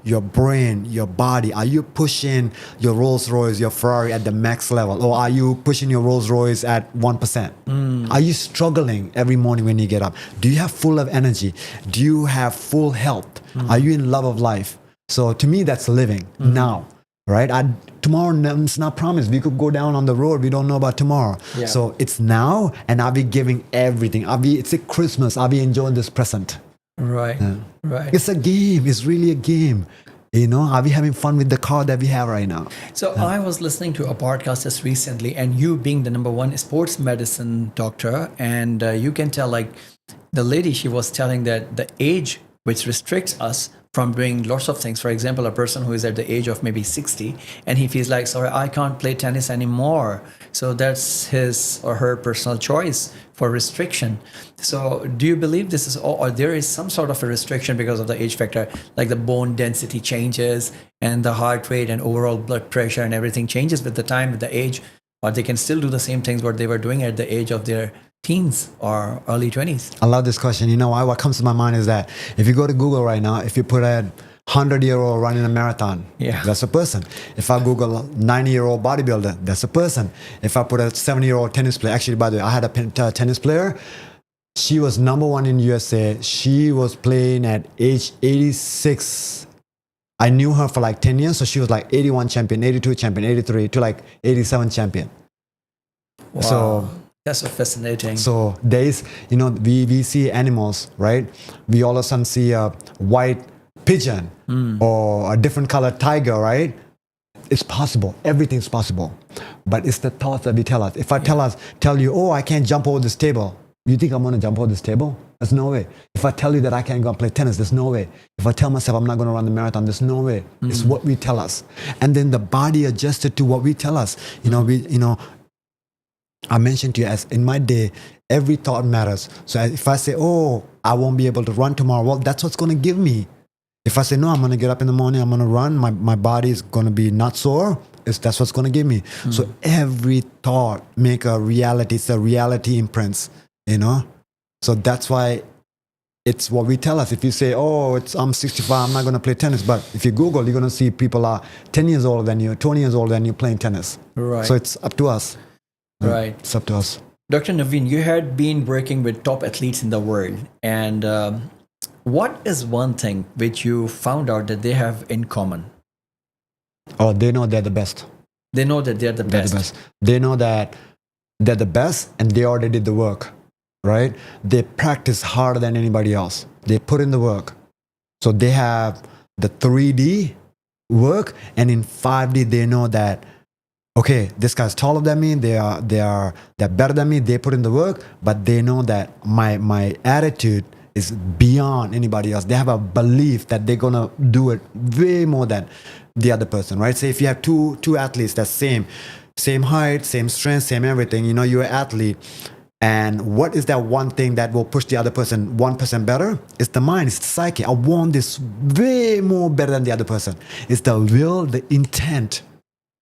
Your brain, your body. Are you pushing your Rolls Royce, your Ferrari at the max level? Or are you pushing your Rolls Royce at 1%? Are you struggling every morning when you get up? Do you have full of energy? Do you have full health? Are you in love of life? So to me, that's living now. Right? Tomorrow is not promised. We could go down on the road. We don't know about tomorrow. Yeah. So it's now, and I'll be giving everything. It's a Christmas. I'll be enjoying this present. Right. Yeah. Right. It's a game. It's really a game. I'll be having fun with the car that we have right now. So I was listening to a podcast just recently, and you being the #1 sports medicine doctor, and you can tell like the lady, she was telling that the age which restricts us from doing lots of things. For example, a person who is at the age of maybe 60 and he feels like, sorry, I can't play tennis anymore. So that's his or her personal choice for restriction. So do you believe this is all, or there is some sort of a restriction because of the age factor, like the bone density changes and the heart rate and overall blood pressure and everything changes with the time, with the age, or they can still do the same things what they were doing at the age of their teens or early 20s? I love this question. You know why? What comes to my mind is that if you go to Google right now, if you put a 100-year-old running a marathon, that's a person. If I Google 90-year-old bodybuilder, that's a person. If I put a 70-year-old tennis player, actually, by the way, I had a tennis player. She was number one in USA. She was playing at age 86. I knew her for like 10 years. So she was like 81 champion, 82 champion, 83 to like 87 champion. Wow. So that's so fascinating. So there is, we see animals, right? We all of a sudden see a white pigeon or a different colored tiger, right? It's possible. Everything's possible. But it's the thoughts that we tell us. If I tell you, oh, I can't jump over this table. You think I'm going to jump over this table? There's no way. If I tell you that I can't go and play tennis, there's no way. If I tell myself I'm not going to run the marathon, there's no way. It's what we tell us. And then the body adjusted to what we tell us. I mentioned to you, as in my day, every thought matters. So if I say, oh, I won't be able to run tomorrow, well, that's what's going to give me. If I say, no, I'm going to get up in the morning, I'm going to run, my body is going to be not sore, that's what's going to give me. So every thought make a reality. It's a reality imprints, So that's why it's what we tell us. If you say, oh, I'm 65, I'm not going to play tennis. But if you Google, you're going to see people are 10 years older than you, 20 years older than you playing tennis. Right. So it's up to us. Right. It's up to us. Dr. Navin, you had been working with top athletes in the world. And what is one thing which you found out that they have in common? Oh, they know they're the best. They know that they're the best. They know that they're the best and they already did the work, right? They practice harder than anybody else. They put in the work. So they have the 3D work, and in 5D, they know that, okay, this guy's taller than me. They're better than me. They put in the work, but they know that my attitude is beyond anybody else. They have a belief that they're gonna do it way more than the other person, right? Say if you have two athletes that's same height, same strength, same everything. You're an athlete, and what is that one thing that will push the other person 1% better? It's the mind. It's the psyche. I want this way more better than the other person. It's the will, the intent.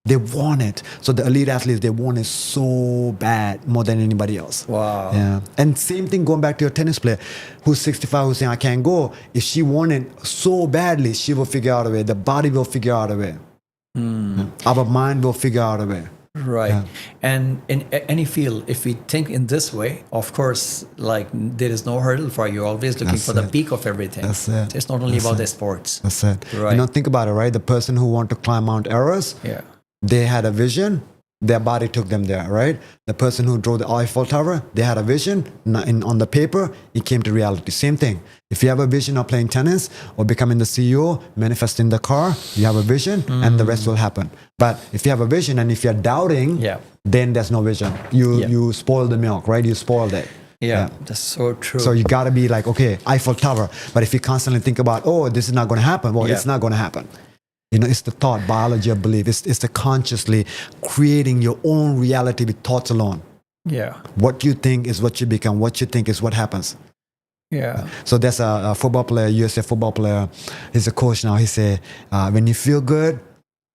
They want it. So the elite athletes, they want it so bad, more than anybody else. Wow. Yeah. And same thing going back to your tennis player who's 65, who's saying, I can't go. If she wanted so badly, she will figure out a way. The body will figure out a way. Yeah. Our mind will figure out a way. Right. Yeah. And in any field, if we think in this way, of course, like there is no hurdle for you. Always looking for the peak of everything. That's it. It's not only about the sports. That's it. Right. Think about it, right? The person who want to climb Mount Everest, they had a vision. Their body took them there, right? The person who drove the Eiffel Tower, they had a vision. On the paper, it came to reality. Same thing. If you have a vision of playing tennis or becoming the CEO, manifesting the car, you have a vision and the rest will happen. But if you have a vision and if you're doubting, then there's no vision. You spoil the milk, right? You spoiled it. Yeah, that's so true. So you got to be like, okay, Eiffel Tower. But if you constantly think about, oh, this is not going to happen, well, it's not going to happen. It's the thought, biology of belief. It's the consciously creating your own reality with thoughts alone. Yeah. What you think is what you become. What you think is what happens. Yeah. So there's a football player, USA football player. He's a coach now. He said, when you feel good,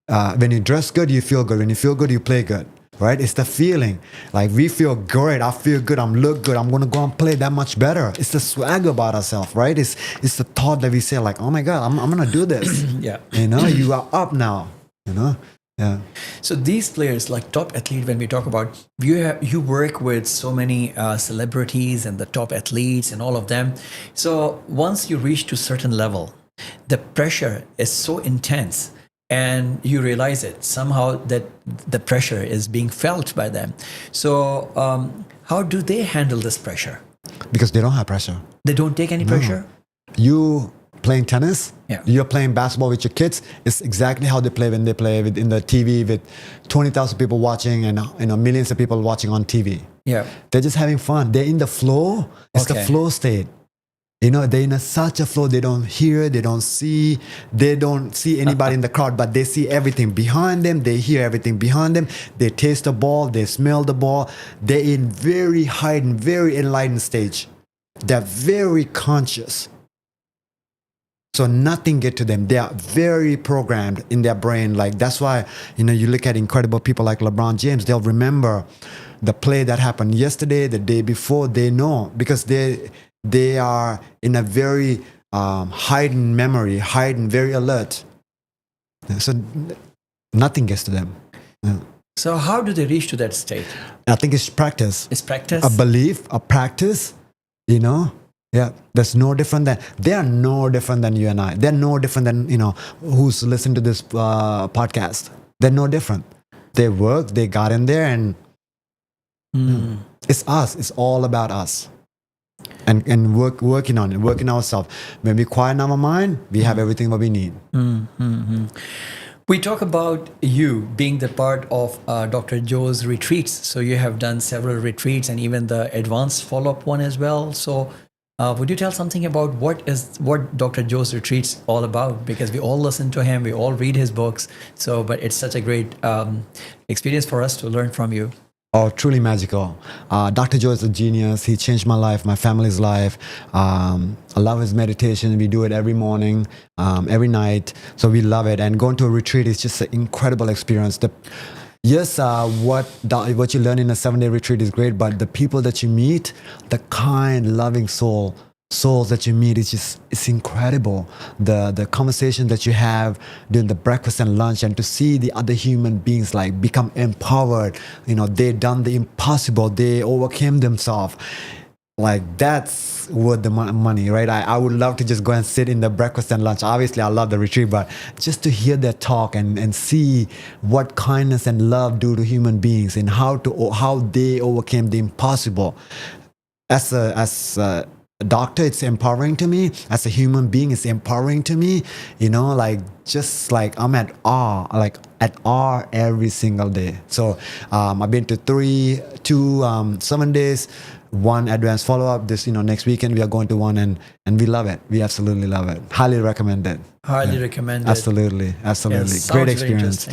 when you dress good, you feel good. When you feel good, you play good. Right? It's the feeling. Like we feel great. I feel good. I'm look good. I'm going to go and play that much better. It's the swag about ourselves, right? It's the thought that we say like, oh my God, I'm going to do this. You are up now, Yeah. So these players, like top athlete, when we talk about, you work with so many celebrities and the top athletes and all of them. So once you reach to certain level, the pressure is so intense. And you realize it somehow that the pressure is being felt by them. So how do they handle this pressure? Because they don't have pressure. They don't take any pressure? You playing tennis, you're playing basketball with your kids. It's exactly how they play when they play in the TV with 20,000 people watching and millions of people watching on TV. Yeah. They're just having fun. They're in the flow. It's the flow state. They're in such a flow. They don't hear, they don't see anybody in the crowd, but they see everything behind them. They hear everything behind them. They taste the ball, they smell the ball. They're in very heightened, very enlightened stage. They're very conscious. So nothing get to them. They are very programmed in their brain. Like that's why, you look at incredible people like LeBron James, they'll remember the play that happened yesterday, the day before. They know because they are in a very heightened memory, heightened, very alert. So nothing gets to them. Yeah. So how do they reach to that state? I think it's practice. It's practice? A belief, a practice, Yeah, that's no different than, they are no different than you and I. They're no different than, who's listening to this podcast. They're no different. They work, they got in there, and it's us. It's all about us. And working on it, working ourselves. When we quieten our mind, we have everything what we need. We talk about you being the part of Dr. Joe's retreats. So you have done several retreats and even the advanced follow-up one as well. So would you tell something about what Dr. Joe's retreats all about? Because we all listen to him, we all read his books. But it's such a great experience for us to learn from you. Oh, truly magical. Dr. Joe is a genius. He changed my life, my family's life. I love his meditation. We do it every morning, every night. So we love it. And going to a retreat is just an incredible experience. What you learn in a 7-day retreat is great, but the people that you meet, the kind, loving souls that you meet, it's incredible. The conversation that you have during the breakfast and lunch, and to see the other human beings like become empowered. They done the impossible. They overcame themselves. Like that's worth the money, right? I would love to just go and sit in the breakfast and lunch. Obviously, I love the retreat, but just to hear their talk and see what kindness and love do to human beings and how they overcame the impossible. As a doctor, it's empowering to me. As a human being, it's empowering to me. Just like I'm at awe every single day. So I've been to 7 days, one advanced follow-up. This, next weekend we are going to one, and we love it. We absolutely love it. Highly recommend it. Highly recommend it. Absolutely. Yes, Great experience.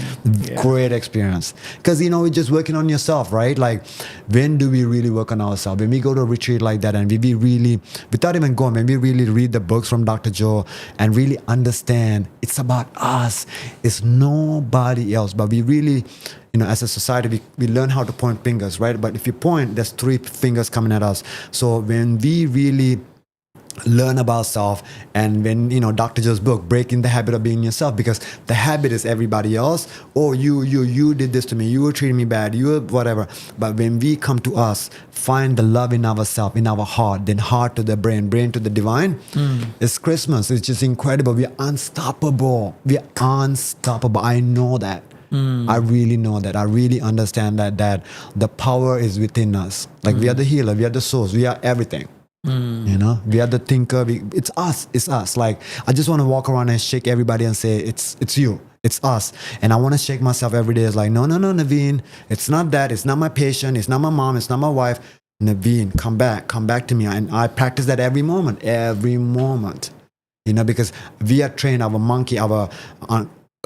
Great experience. Because, we're just working on yourself, right? Like, when do we really work on ourselves? When we go to a retreat like that and we really, without even going, when we really read the books from Dr. Joe and really understand it's about us. It's nobody else. But we really, as a society, we learn how to point fingers, right? But if you point, there's 3 fingers coming at us. So when we really learn about self, and when Dr. Joe's book, Breaking the Habit of Being Yourself, because the habit is everybody else. Oh, you did this to me, you were treating me bad, you were whatever. But when we come to us, find the love in ourselves, in our heart, then heart to the brain to the divine. It's Christmas. It's just incredible. We are unstoppable. I know that. I really know that. I really understand that the power is within us. Like we are the healer, we are the source, we are everything. We are the thinker. It's us. Like I just want to walk around and shake everybody and say, it's you, it's us. And I want to shake myself every day. It's like, no, Navin, it's not that. It's not my patient. It's not my mom. It's not my wife. Navin, come back to me. And I practice that every moment, because we are trained, our monkey, our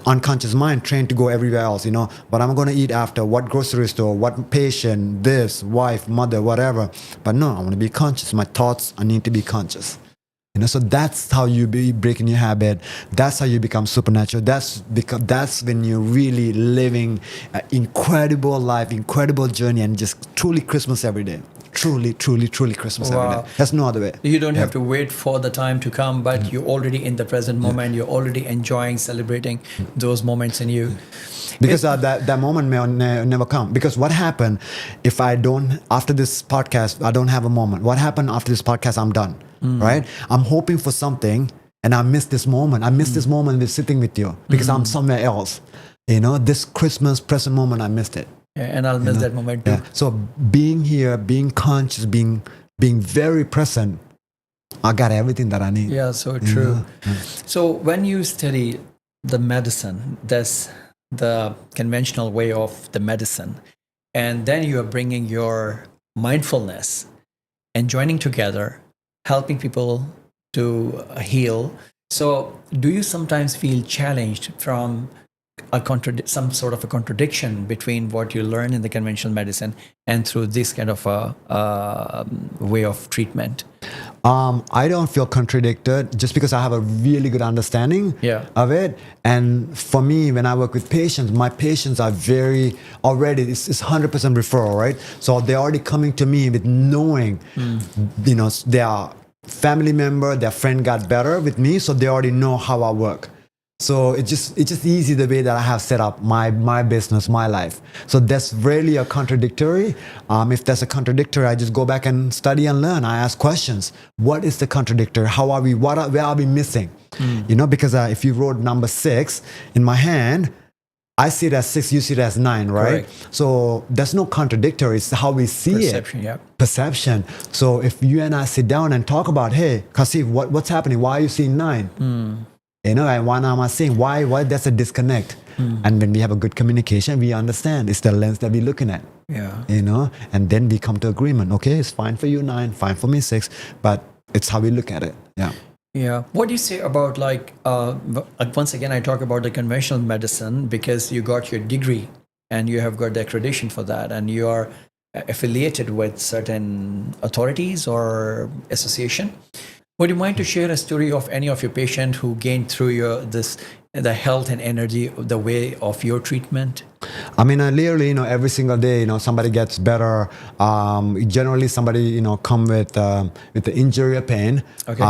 unconscious mind trained to go everywhere else, but I'm going to eat after what grocery store, what patient, this, wife, mother, whatever. But no, I want to be conscious. My thoughts, I need to be conscious. So that's how you be breaking your habit. That's how you become supernatural. That's when you're really living an incredible life, incredible journey, and just truly Christmas every day. Truly Christmas every day. There's no other way. You don't have to wait for the time to come, but you're already in the present moment. You're already enjoying, celebrating those moments in you. Because that moment may never come. Because what happened if after this podcast, I don't have a moment? What happened after this podcast? I'm done, right? I'm hoping for something and I miss this moment. I miss this moment with sitting with you because I'm somewhere else. This Christmas present moment, I missed it. Yeah, and I'll miss that moment too. Yeah. So being here, being conscious, being very present, I got everything that I need. Yeah, so true. So when you study the medicine, that's the conventional way of the medicine, and then you are bringing your mindfulness and joining together, helping people to heal. So, do you sometimes feel challenged from some sort of a contradiction between what you learn in the conventional medicine and through this kind of a way of treatment? I don't feel contradicted just because I have a really good understanding of it. And for me, when I work with patients, my patients are very already, it's 100% referral, right? So they're already coming to me with knowing, their family member, their friend got better with me, so they already know how I work. So it's just easy the way that I have set up my business, my life. So that's really a contradictory. If there's a contradictory, I just go back and study and learn. I ask questions. What is the contradictory? How are we? Where are we missing? Because if you wrote number 6 in my hand, I see it as 6, you see it as 9, right? Correct. So there's no contradictory. It's how we see Perception, it. yeah. Perception. So if you and I sit down and talk about, hey, Kashif, what's happening? Why are you seeing 9? And why am I saying why there's a disconnect? And when we have a good communication, we understand it's the lens that we're looking at. Yeah. And then we come to agreement. Okay, it's fine for you 9, fine for me 6, but it's how we look at it. Yeah. Yeah. What do you say about once again, I talk about the conventional medicine because you got your degree and you have got the accreditation for that and you are affiliated with certain authorities or association. Would you mind to share a story of any of your patients who gained through the health and energy, the way of your treatment? I mean, literally, every single day, somebody gets better. Generally, somebody, come with the injury or pain. Okay.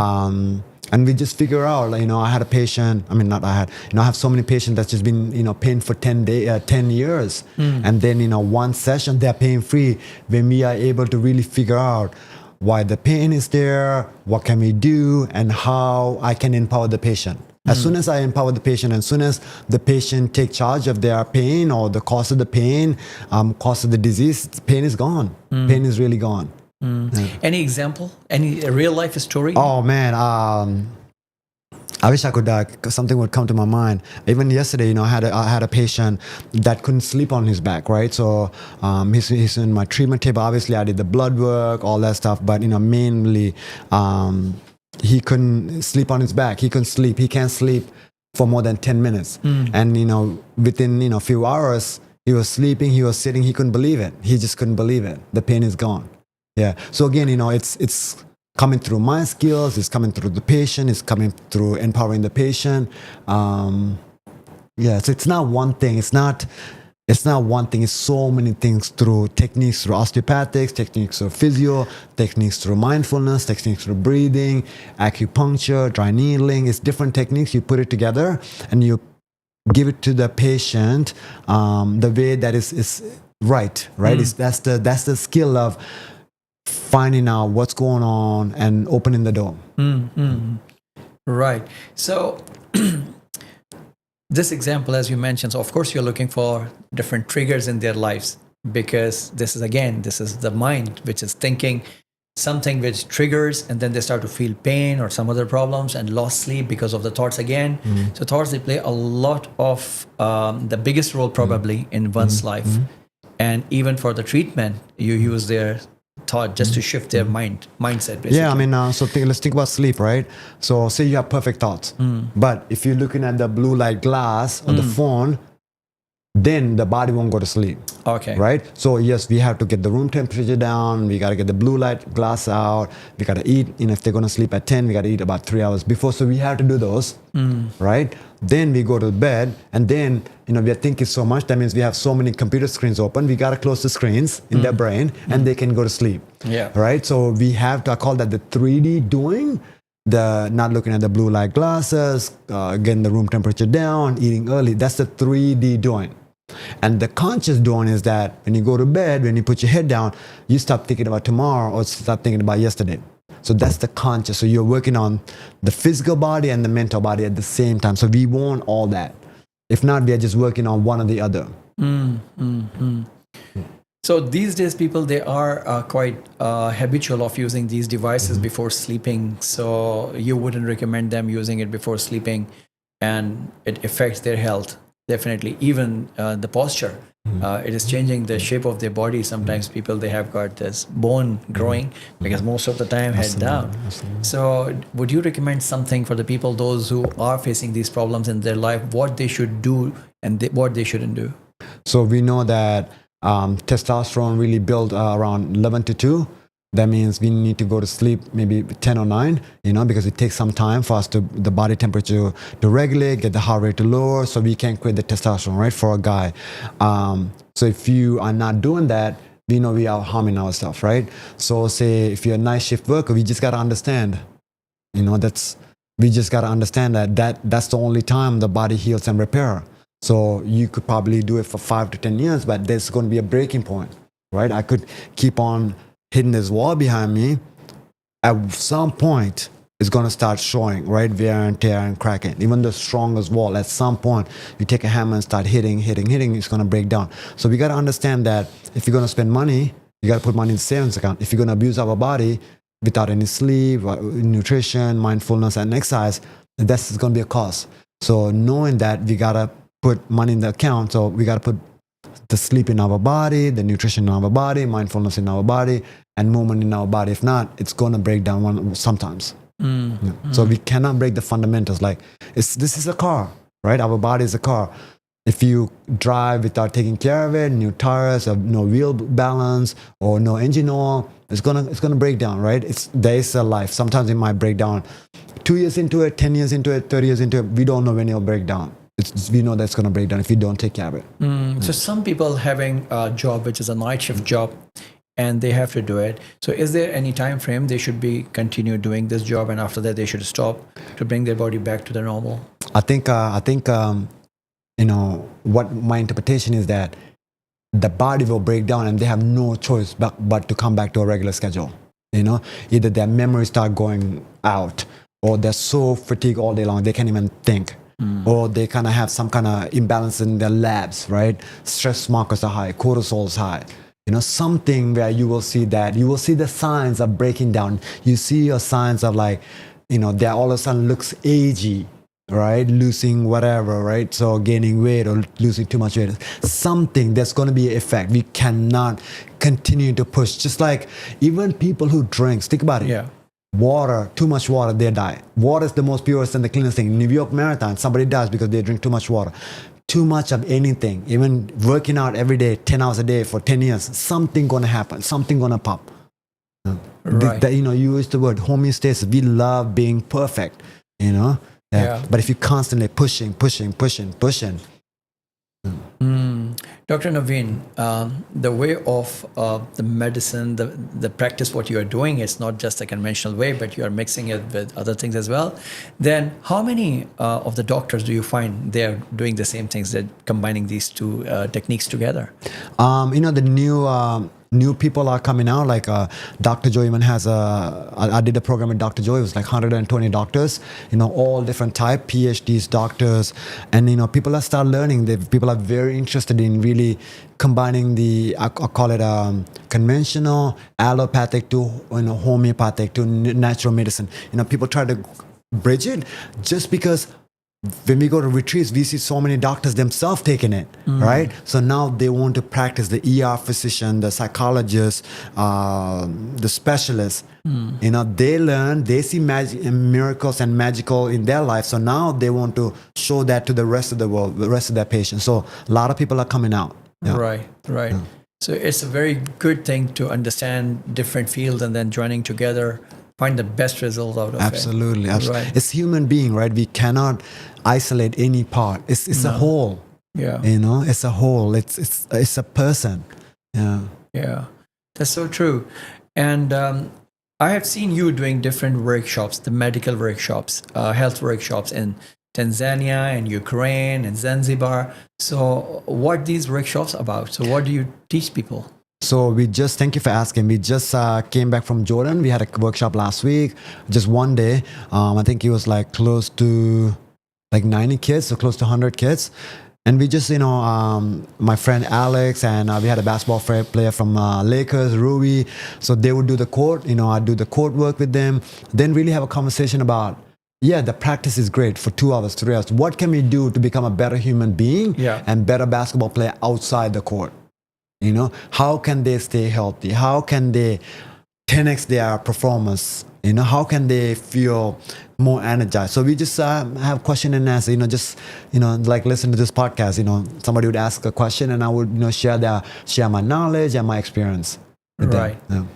And we just figure out, I had a patient, I have so many patients that's just been, pain for 10 years. And then, one session, they're pain free. When we are able to really figure out why the pain is there, what can we do, and how I can empower the patient. As soon as I empower the patient, as soon as the patient take charge of their pain or the cause of the pain, cause of the disease, pain is gone. Pain is really gone. Yeah. Any example? Any real life story? Oh man, I wish I could. Something would come to my mind. Even yesterday, I had a patient that couldn't sleep on his back, right? So he's in my treatment table. Obviously, I did the blood work, all that stuff. But mainly, he couldn't sleep on his back. He couldn't sleep. He can't sleep for more than 10 minutes. And within a few hours, he was sleeping. He was sitting. He couldn't believe it. He just couldn't believe it. The pain is gone. Yeah. So again, it's coming through my skills, it's coming through the patient, it's coming through empowering the patient. So it's not one thing. It's not one thing. It's so many things through techniques, through osteopathics, techniques through physio, techniques through mindfulness, techniques through breathing, acupuncture, dry needling. It's different techniques. You put it together and you give it to the patient the way that is right. That's the skill of finding out what's going on and opening the door. Right. So this example, as you mentioned, so of course you're looking for different triggers in their lives because this is the mind which is thinking something which triggers and then they start to feel pain or some other problems and lost sleep because of the thoughts again. So thoughts, they play a lot of the biggest role probably in one's life. And even for the treatment, you use their thought just to shift their mindset basically. Yeah, so let's think about sleep, right? So say you have perfect thoughts, but if you're looking at the blue light glass on the phone, then the body won't go to sleep. Okay. Right? So yes, we have to get the room temperature down. We got to get the blue light glass out. We got to eat, if they're going to sleep at 10, we got to eat about 3 hours before. So we have to do those, right? Then we go to bed and then, we are thinking so much. That means we have so many computer screens open. We got to close the screens in their brain and they can go to sleep. Yeah. Right? So we have to, I call that the 3D doing. The not looking at the blue light glasses, getting the room temperature down, eating early. That's the 3D doing. And the conscious doing is that when you go to bed, when you put your head down, you stop thinking about tomorrow or stop thinking about yesterday. So that's the conscious. So you're working on the physical body and the mental body at the same time. So we want all that. If not, we are just working on one or the other. So these days, people, they are quite habitual of using these devices before sleeping. So you wouldn't recommend them using it before sleeping and it affects their health. definitely. Even the posture, it is changing the shape of their body. Sometimes people, they have got this bone growing because most of the time head down. So would you recommend something for the people, those who are facing these problems in their life, what they should do and what they shouldn't do? So we know that testosterone really built around 11 to 2. That means we need to go to sleep maybe 10 or 9, because it takes some time for us to the body temperature to regulate, get the heart rate to lower, so we can quit the testosterone, right, for a guy. So if you are not doing that, we know we are harming ourselves, right? So say if you're a night shift worker, we just got to understand, we just got to understand that's the only time the body heals and repair. So you could probably do it for 5 to 10 years, but there's going to be a breaking point, right? I could keep on hitting this wall behind me. At some point, it's going to start showing, right? Wear and tear and cracking. Even the strongest wall, at some point, you take a hammer and start hitting, it's going to break down. So we got to understand that if you're going to spend money, you got to put money in the savings account. If you're going to abuse our body without any sleep, nutrition, mindfulness, and exercise, that's going to be a cost. So knowing that, we got to put money in the account. So we got to put the sleep in our body, the nutrition in our body, mindfulness in our body, and movement in our body. If not, it's going to break down sometimes. So we cannot break the fundamentals. Like this is a car, right? Our body is a car. If you drive without taking care of it, new tires, or no wheel balance, or no engine oil, it's gonna break down, right? There is a life. Sometimes it might break down 2 years into it, 10 years into it, 30 years into it. We don't know when it'll break down. We know that's going to break down if you don't take care of it. So some people having a job which is a night shift job, and they have to do it. So is there any time frame they should be continue doing this job, and after that they should stop to bring their body back to the normal? I think what my interpretation is that the body will break down and they have no choice but to come back to a regular schedule. Either their memories start going out, or they're so fatigued all day long they can't even think. Or they kind of have some kind of imbalance in their labs, right? Stress markers are high, cortisol is high. Something where you will see the signs of breaking down. You see your signs of they all of a sudden looks agey, right? Losing whatever, right? So gaining weight or losing too much weight. Something that's going to be an effect. We cannot continue to push. Just like even people who drink, think about it. Yeah. Water, too much water, they die. Water is the most purest and the cleanest thing. New York Marathon, somebody dies because they drink too much water. Too much of anything, even working out every day, 10 hours a day for 10 years, something going to happen, something going to pop. Right. You used the word homeostasis. We love being perfect, Yeah. But if you constantly pushing, Dr. Navin, the way of the medicine, the practice, what you are doing, it's not just a conventional way, but you are mixing it with other things as well. Then how many of the doctors do you find they're doing the same things, that combining these two techniques together? The new people are coming out, like Dr. Joe even has I did a program with Dr. Joe. It was like 120 doctors, all different type, PhDs, doctors, and people are start learning. People are very interested in really combining I call it conventional, allopathic to homeopathic to natural medicine. People try to bridge it just because when we go to retreats, we see so many doctors themselves taking it, right? So now they want to practice, the ER physician, the psychologist, the specialist. They learn, they see miracles and magical in their life. So now they want to show that to the rest of the world, the rest of their patients. So a lot of people are coming out. Yeah. Right. Yeah. So it's a very good thing to understand different fields and then joining together, find the best result out of Absolutely. it. Right. It's human being, right? We cannot isolate any part. It's a whole. Yeah. It's a whole. It's a person. Yeah. Yeah. That's so true. And I have seen you doing different workshops, the medical workshops, health workshops in Tanzania and Ukraine and Zanzibar. So what these workshops about? So what do you teach people? So thank you for asking. We just came back from Jordan. We had a workshop last week, just one day. I think it was like close to 90 kids, so close to 100 kids. And we just, my friend Alex, and we had a basketball player from Lakers, Rui. So they would do the court, I'd do the court work with them. Then really have a conversation about yeah, the practice is great for 2 hours, 3 hours. What can we do to become a better human being and better basketball player outside the court? You know, how can they stay healthy? How can they 10x their performance? You know, how can they feel more energized? So we just have question and answer, just, like listen to this podcast, somebody would ask a question and I would, share my knowledge and my experience with right. them. Yeah.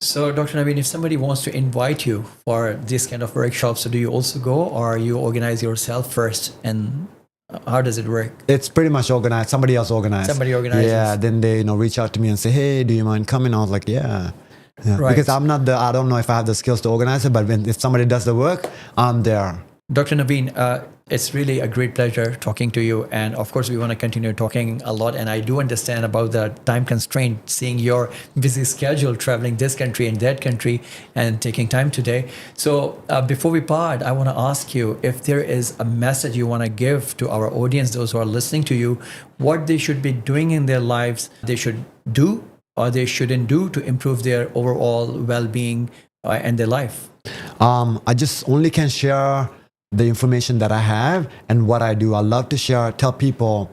So, Dr. Navin, if somebody wants to invite you for this kind of workshops, so do you also go, or you organize yourself first? And how does it work? It's pretty much organized. Somebody else organized. Somebody organizes. Yeah. Then they, reach out to me and say, hey, do you mind coming? I was like, yeah. Right. Because I don't know if I have the skills to organize it, but if somebody does the work, I'm there. Dr. Navin, it's really a great pleasure talking to you. And of course, we want to continue talking a lot. And I do understand about the time constraint, seeing your busy schedule, traveling this country and that country and taking time today. So before we part, I want to ask you if there is a message you want to give to our audience, those who are listening to you, what they should be doing in their lives, they should do or they shouldn't do to improve their overall well-being and their life. I just only can share the information that I have and what I do. I love to tell people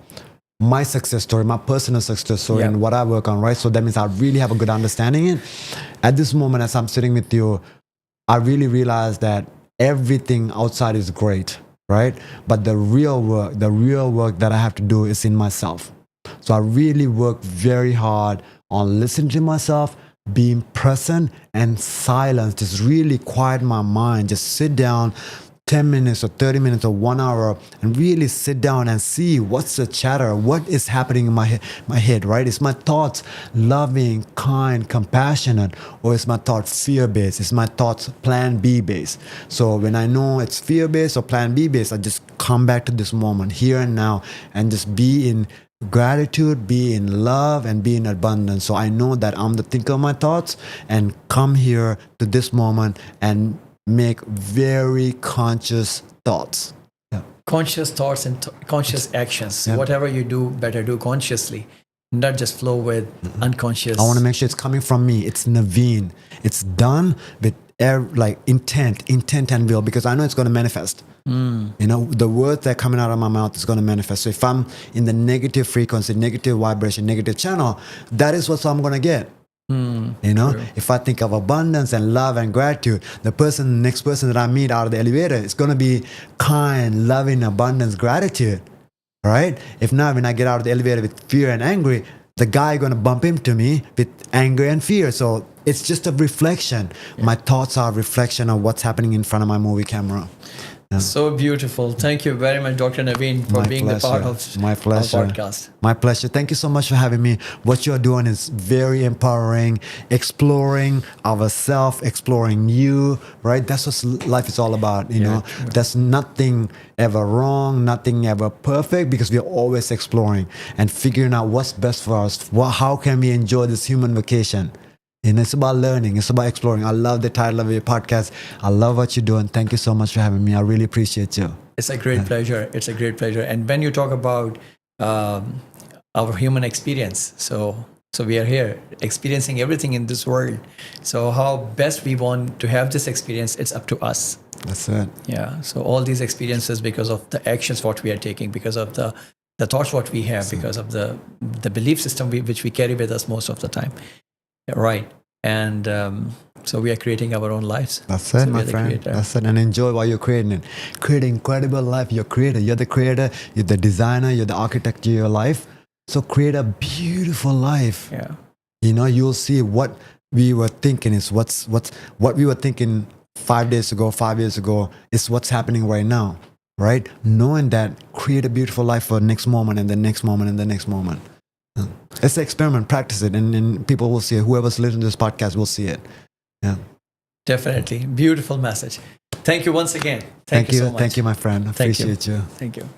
my success story, my personal success story, and what I work on, right? So that means I really have a good understanding. And at this moment, as I'm sitting with you, I really realize that everything outside is great, right? But the real work that I have to do is in myself. So I really work very hard on listening to myself, being present and silence, just really quiet my mind, just sit down 10 minutes or 30 minutes or 1 hour and really sit down and see what's the chatter, what is happening in my head, right? Is my thoughts loving, kind, compassionate, or is my thoughts fear-based? Is my thoughts plan B-based? So when I know it's fear-based or plan B-based, I just come back to this moment here and now and just be in gratitude, be in love, and be in abundance. So I know that I'm the thinker of my thoughts and come here to this moment and make very conscious thoughts. Yeah. Conscious thoughts and conscious actions. Yeah. Whatever you do, better do consciously, not just flow with unconscious. I want to make sure it's coming from me. It's Navin. It's done with intent and will, because I know it's going to manifest. The words that are coming out of my mouth is going to manifest. So if I'm in the negative frequency, negative vibration, negative channel, that is what I'm going to get. True. If I think of abundance and love and gratitude, the next person that I meet out of the elevator is going to be kind, loving, abundance, gratitude, right? If not, when I get out of the elevator with fear and angry, the guy going to bump into me with anger and fear. So it's just a reflection. Yeah. My thoughts are a reflection of what's happening in front of my movie camera. Yeah. So beautiful. Thank you very much, Dr. Navin, for being the part of my podcast. My pleasure. Thank you so much for having me. What you're doing is very empowering, exploring ourselves, exploring you, right? That's what life is all about, you know. Sure. There's nothing ever wrong, nothing ever perfect, because we're always exploring and figuring out what's best for us. How can we enjoy this human vacation? And it's about learning. It's about exploring. I love the title of your podcast. I love what you're doing. Thank you so much for having me. I really appreciate you. It's a great pleasure. It's a great pleasure. And when you talk about our human experience, so we are here experiencing everything in this world. So how best we want to have this experience, it's up to us. That's it. Yeah. So all these experiences, because of the actions what we are taking, because of the thoughts what we have, because of the belief system which we carry with us most of the time. Right. And so we are creating our own lives. That's it, my friend. That's it. And enjoy while you're creating it. Create an incredible life. You're creator. You're the creator. You're the designer. You're the architect of your life. So create a beautiful life. Yeah. You'll see what we were thinking is what we were thinking 5 years ago is what's happening right now. Right? Knowing that, create a beautiful life for the next moment and the next moment and the next moment. It's an experiment. Practice it, and people will see it. Whoever's listening to this podcast will see it. Yeah, definitely. Beautiful message. Thank you once again. Thank you so much. Thank you, my friend. I appreciate you. Thank you.